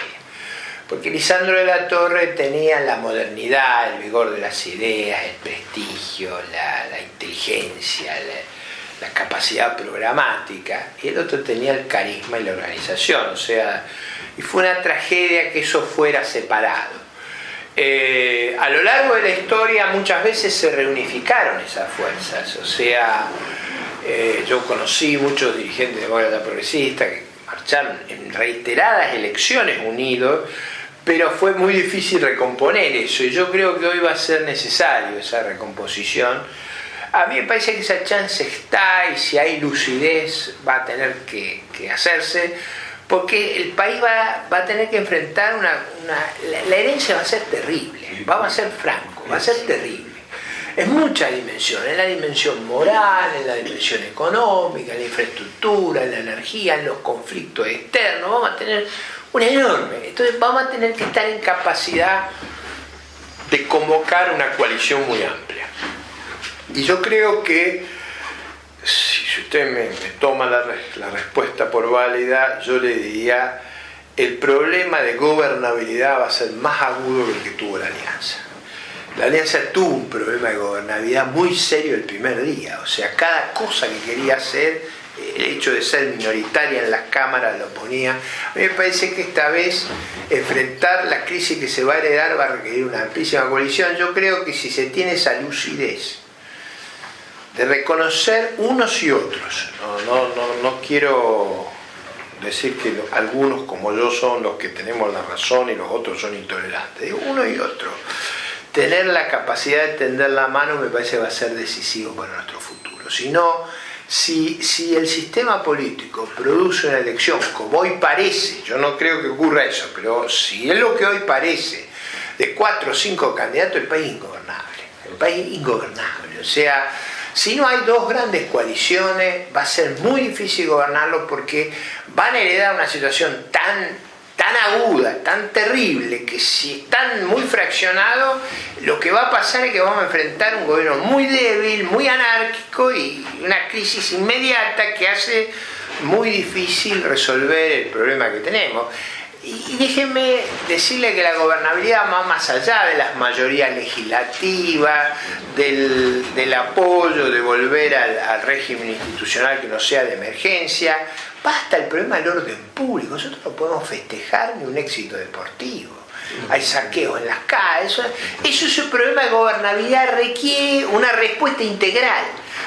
Porque Lisandro de la Torre tenía la modernidad, el vigor de las ideas, el prestigio, la inteligencia, la capacidad programática, y el otro tenía el carisma y la organización. O sea, y fue una tragedia que eso fuera separado. A lo largo de la historia muchas veces se reunificaron esas fuerzas, o sea, yo conocí muchos dirigentes demócratas progresistas que marcharon en reiteradas elecciones unidos, pero fue muy difícil recomponer eso, y yo creo que hoy va a ser necesario esa recomposición. A mí me parece que esa chance está, y si hay lucidez va a tener que hacerse, porque el país va a tener que enfrentar la herencia va a ser terrible, vamos a ser francos, va a ser terrible. En muchas dimensiones, en la dimensión moral, en la dimensión económica, en la infraestructura, en la energía, en los conflictos externos, vamos a tener una enorme. Entonces vamos a tener que estar en capacidad de convocar una coalición muy amplia. Y yo creo que si usted me toma la respuesta por válida, yo le diría, el problema de gobernabilidad va a ser más agudo que el que tuvo la Alianza. La Alianza tuvo un problema de gobernabilidad muy serio el primer día, o sea, cada cosa que quería hacer, el hecho de ser minoritaria en las cámaras lo ponía. A mí me parece que esta vez enfrentar la crisis que se va a heredar va a requerir una amplísima coalición. Yo creo que si se tiene esa lucidez de reconocer unos y otros, no quiero decir que algunos como yo son los que tenemos la razón y los otros son intolerantes, digo uno y otro, tener la capacidad de tender la mano me parece que va a ser decisivo para nuestro futuro. Si no, si el sistema político produce una elección como hoy parece, yo no creo que ocurra eso, pero si es lo que hoy parece, de 4 o 5 candidatos, el país es ingobernable, o sea, si no hay dos grandes coaliciones, va a ser muy difícil gobernarlo porque van a heredar una situación tan aguda, tan terrible, que si están muy fraccionados, lo que va a pasar es que vamos a enfrentar un gobierno muy débil, muy anárquico y una crisis inmediata que hace muy difícil resolver el problema que tenemos. Y déjenme decirle que la gobernabilidad va más allá de las mayorías legislativas, del apoyo de volver al régimen institucional que no sea de emergencia. Basta el problema del orden público. Nosotros no podemos festejar ni un éxito deportivo. Hay saqueos en las calles. Eso es un problema de gobernabilidad, requiere una respuesta integral.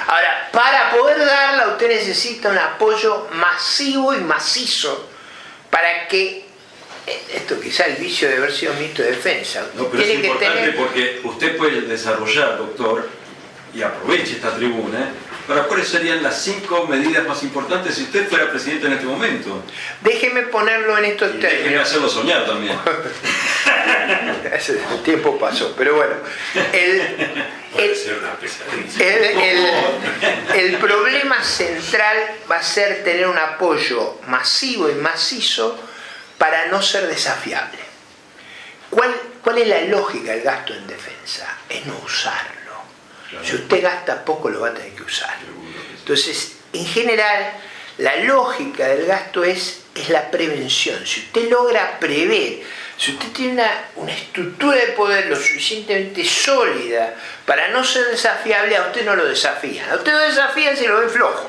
Ahora, para poder darla, usted necesita un apoyo masivo y macizo para que esto quizá el vicio de haber sido ministro de Defensa. No, pero es importante porque usted puede desarrollar, doctor, y aproveche esta tribuna, para cuáles serían las 5 medidas más importantes si usted fuera presidente en este momento. Déjeme ponerlo en estos términos. Déjeme hacerlo soñar también. El tiempo pasó, pero bueno. El problema central va a ser tener un apoyo masivo y macizo para no ser desafiable. ¿Cuál es la lógica del gasto en defensa? Es no usarlo. Claro. Si usted gasta poco, lo va a tener que usar. Entonces, en general, la lógica del gasto es la prevención. Si usted logra prever, si usted tiene una estructura de poder lo suficientemente sólida para no ser desafiable, a usted no lo desafían. A usted lo desafían si lo ven flojo.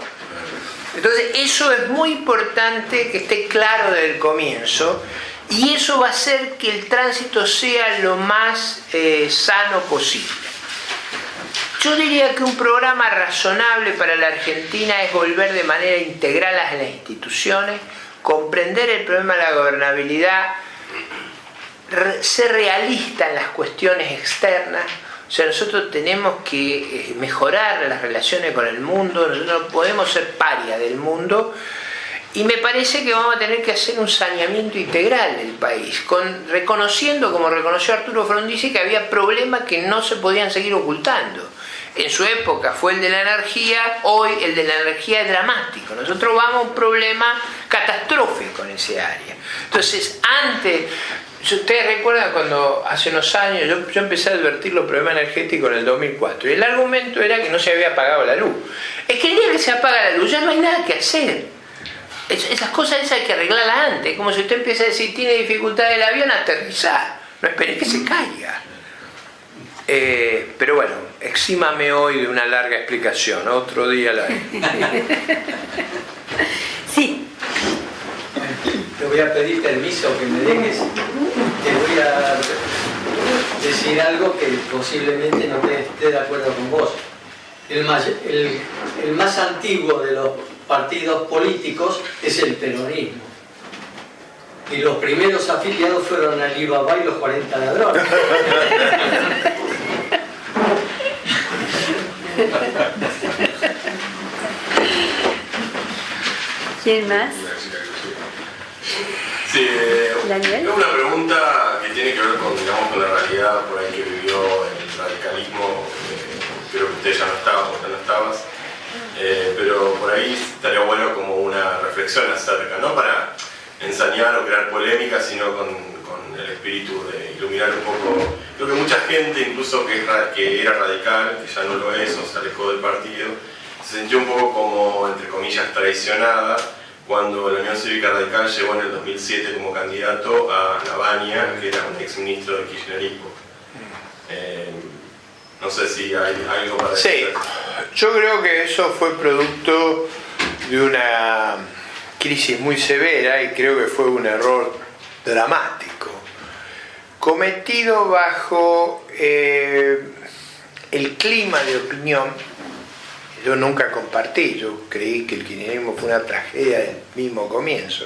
Entonces, eso es muy importante que esté claro desde el comienzo, y eso va a hacer que el tránsito sea lo más sano posible. Yo diría que un programa razonable para la Argentina es volver de manera integral a las instituciones, comprender el problema de la gobernabilidad, ser realista en las cuestiones externas. O sea, nosotros tenemos que mejorar las relaciones con el mundo, nosotros no podemos ser paria del mundo, y me parece que vamos a tener que hacer un saneamiento integral del país, reconociendo, como reconoció Arturo Frondizi, que había problemas que no se podían seguir ocultando. En su época fue el de la energía, hoy el de la energía es dramático. Nosotros vamos a un problema catastrófico en ese área. Entonces, antes... Ustedes recuerdan cuando hace unos años yo empecé a advertir los problemas energéticos en el 2004, y el argumento era que no se había apagado la luz. Es que el día que se apaga la luz ya no hay nada que hacer. Esas cosas hay que arreglarlas antes. Como si usted empieza a decir, tiene dificultad el avión, aterrizar. No espere que se caiga. Pero bueno, exímame hoy de una larga explicación. Otro día la haré. Sí. Te voy a pedir permiso que me dejes, te voy a decir algo que posiblemente no esté de acuerdo con vos. El más antiguo de los partidos políticos es el peronismo. Y los primeros afiliados fueron Alibaba y los 40 ladrones. ¿Quién más? Sí, Daniel. es una pregunta que tiene que ver con, digamos, con la realidad por ahí que vivió el radicalismo. Creo que usted ya no estaba, porque no estabas, pero por ahí estaría bueno como una reflexión acerca, no para ensañar o crear polémica, sino con el espíritu de iluminar un poco. Creo que mucha gente, incluso que era radical, que ya no lo es o se alejó del partido, se sintió un poco como, entre comillas, traicionada cuando la Unión Cívica Radical llegó en el 2007 como candidato a Lavagna, que era un exministro del kirchnerismo. No sé si hay algo para decir. Sí, yo creo que eso fue producto de una crisis muy severa, y creo que fue un error dramático, cometido bajo el clima de opinión. Yo nunca compartí, yo creí que el kirchnerismo fue una tragedia del mismo comienzo.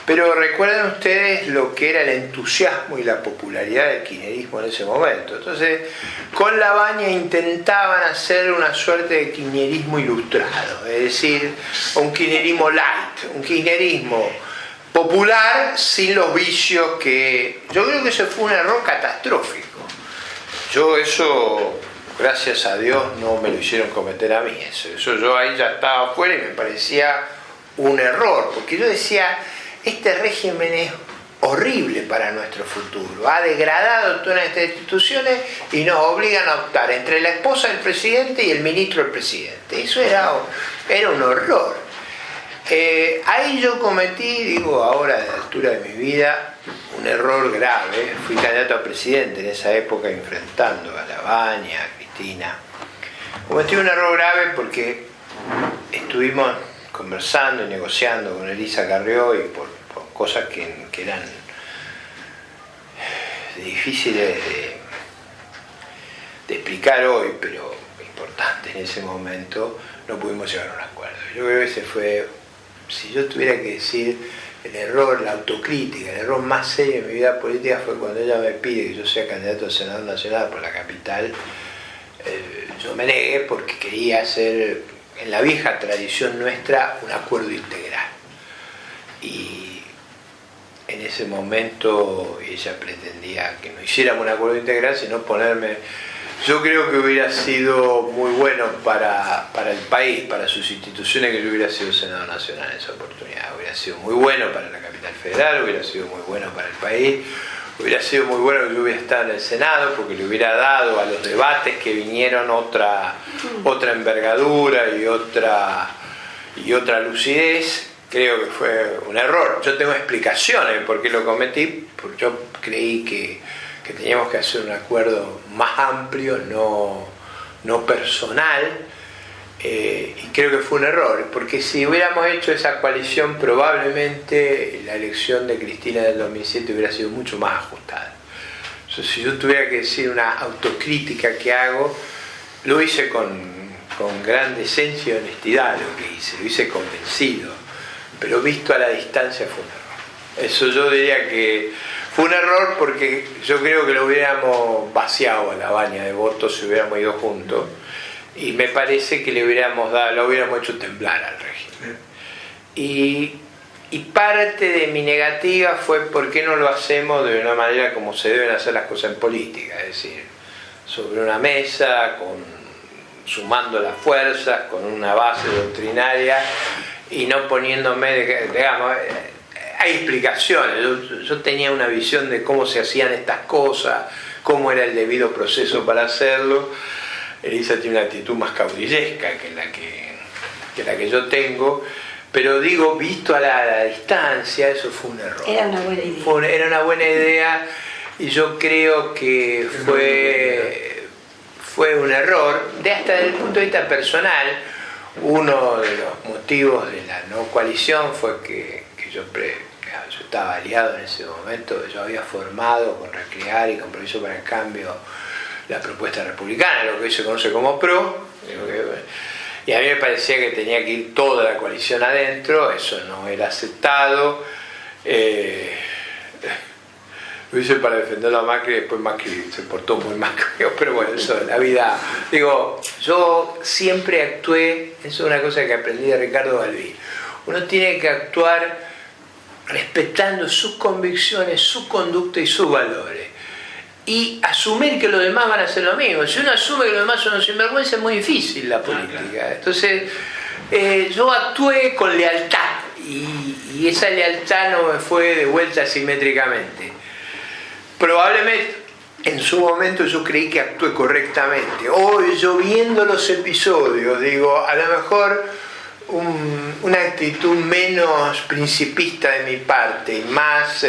Pero recuerden ustedes lo que era el entusiasmo y la popularidad del kirchnerismo en ese momento. Entonces, con Lavagna intentaban hacer una suerte de kirchnerismo ilustrado, es decir, un kirchnerismo light, un kirchnerismo popular sin los vicios que... Yo creo que ese fue un error catastrófico. Eso... Gracias a Dios no me lo hicieron cometer a mí. Eso yo ahí ya estaba afuera y me parecía un error, porque yo decía, este régimen es horrible para nuestro futuro, ha degradado todas estas instituciones y nos obligan a optar entre la esposa del presidente y el ministro del presidente. Eso era un horror. Ahí yo cometí, digo, ahora a la altura de mi vida, un error grave. Fui candidato a presidente en esa época, enfrentando a Labaña, a Cristina. Cometí un error grave porque estuvimos conversando y negociando con Elisa Carrió y por cosas que eran difíciles de explicar hoy, pero importantes en ese momento, no pudimos llegar a un acuerdo. Yo creo que ese fue, si yo tuviera que decir, el error, la autocrítica, el error más serio en mi vida política fue cuando ella me pide que yo sea candidato a senador nacional por la capital. Yo me negué porque quería hacer, en la vieja tradición nuestra, un acuerdo integral. Y en ese momento ella pretendía que no hiciéramos un acuerdo integral, sino ponerme... Yo creo que hubiera sido muy bueno para el país, para sus instituciones, que yo hubiera sido senador nacional en esa oportunidad. Hubiera sido muy bueno para la capital federal, hubiera sido muy bueno para el país, hubiera sido muy bueno que yo hubiera estado en el Senado, porque le hubiera dado a los debates que vinieron otra envergadura y otra lucidez. Creo que fue un error. Yo tengo explicaciones de por qué lo cometí, porque yo creí que teníamos que hacer un acuerdo más amplio, no personal, y creo que fue un error, porque si hubiéramos hecho esa coalición, probablemente la elección de Cristina del 2007 hubiera sido mucho más ajustada. Entonces, si yo tuviera que decir una autocrítica que hago, lo hice con gran decencia y honestidad, lo hice convencido, pero visto a la distancia fue un error. Eso yo diría que fue un error, porque yo creo que lo hubiéramos vaciado a Labaña de votos si hubiéramos ido juntos, y me parece que lo hubiéramos hecho temblar al régimen. Y parte de mi negativa fue por qué no lo hacemos de una manera como se deben hacer las cosas en política, es decir, sobre una mesa, sumando las fuerzas, con una base doctrinaria y no poniéndome, digamos, hay explicaciones. Yo tenía una visión de cómo se hacían estas cosas, cómo era el debido proceso para hacerlo. Elisa tiene una actitud más caudillesca que la que yo tengo, pero digo, visto a la distancia, eso fue un error. Era una buena idea. Era una buena idea, y yo creo que fue un error, hasta desde el punto de vista personal. Uno de los motivos de la no coalición fue que yo estaba aliado en ese momento, yo había formado con Recrear y Compromiso para el Cambio la propuesta republicana, lo que hoy se conoce como PRO, y a mí me parecía que tenía que ir toda la coalición adentro. Eso no era aceptado. Lo hice para defender a Macri, y después Macri se portó muy mal conmigo, pero bueno, eso de la vida. Digo, yo siempre actué, eso es una cosa que aprendí de Ricardo Balbín, uno tiene que actuar respetando sus convicciones, su conducta y sus valores, y asumir que los demás van a hacer lo mismo. Si uno asume que los demás son sinvergüenza, es muy difícil la política. Entonces yo actué con lealtad, y esa lealtad no me fue devuelta asimétricamente. Probablemente en su momento yo creí que actué correctamente. Hoy, yo viendo los episodios, digo, a lo mejor una actitud menos principista de mi parte y más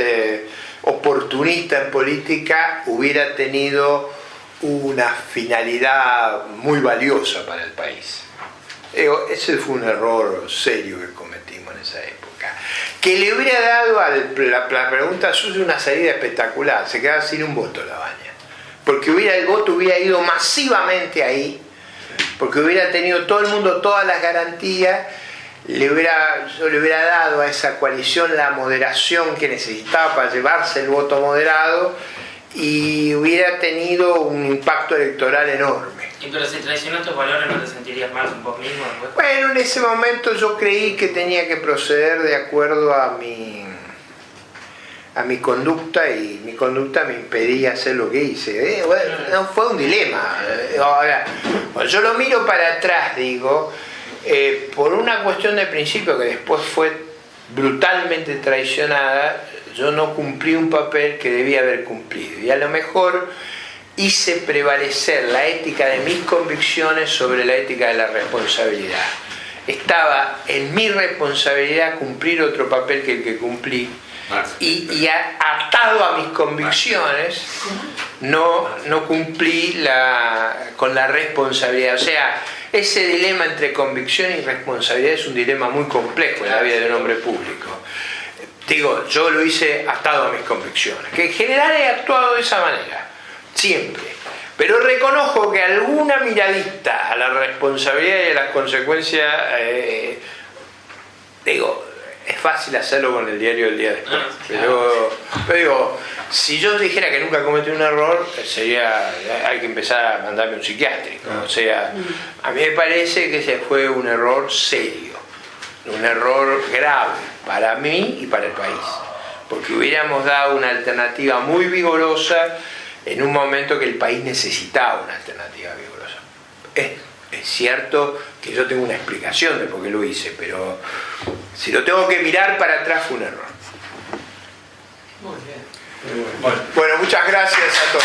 oportunista en política hubiera tenido una finalidad muy valiosa para el país. Ese fue un error serio que cometimos en esa época, que le hubiera dado a la pregunta suya una salida espectacular. Se quedaba sin un voto Labaña, porque el voto hubiera ido masivamente ahí, porque hubiera tenido todo el mundo todas las garantías. Yo le hubiera dado a esa coalición la moderación que necesitaba para llevarse el voto moderado, y hubiera tenido un impacto electoral enorme. ¿Y pero si traicionó tus valores, no te sentirías mal vos mismo después? Bueno, en ese momento yo creí que tenía que proceder de acuerdo a mi conducta, y mi conducta me impedía hacer lo que hice. Bueno, no fue un dilema. Ahora, cuando yo lo miro para atrás, digo, por una cuestión de principio que después fue brutalmente traicionada, yo no cumplí un papel que debía haber cumplido, y a lo mejor hice prevalecer la ética de mis convicciones sobre la ética de la responsabilidad. estaba en mi responsabilidad cumplir otro papel que el que cumplí, y atado a mis convicciones no cumplí con la responsabilidad. O sea, ese dilema entre convicción y responsabilidad es un dilema muy complejo en la vida de un hombre público. Digo, yo lo hice atado a mis convicciones, que en general he actuado de esa manera, siempre. Pero reconozco que alguna miradita a la responsabilidad y a las consecuencias, digo, es fácil hacerlo con el diario del día después. Pero digo, si yo dijera que nunca cometí un error, hay que empezar a mandarme un psiquiátrico. O sea, a mí me parece que ese fue un error serio, un error grave para mí y para el país. Porque hubiéramos dado una alternativa muy vigorosa en un momento que el país necesitaba una alternativa vigorosa. Es cierto que yo tengo una explicación de por qué lo hice, pero si lo tengo que mirar para atrás fue un error. Muy bien. Bueno, muchas gracias a todos.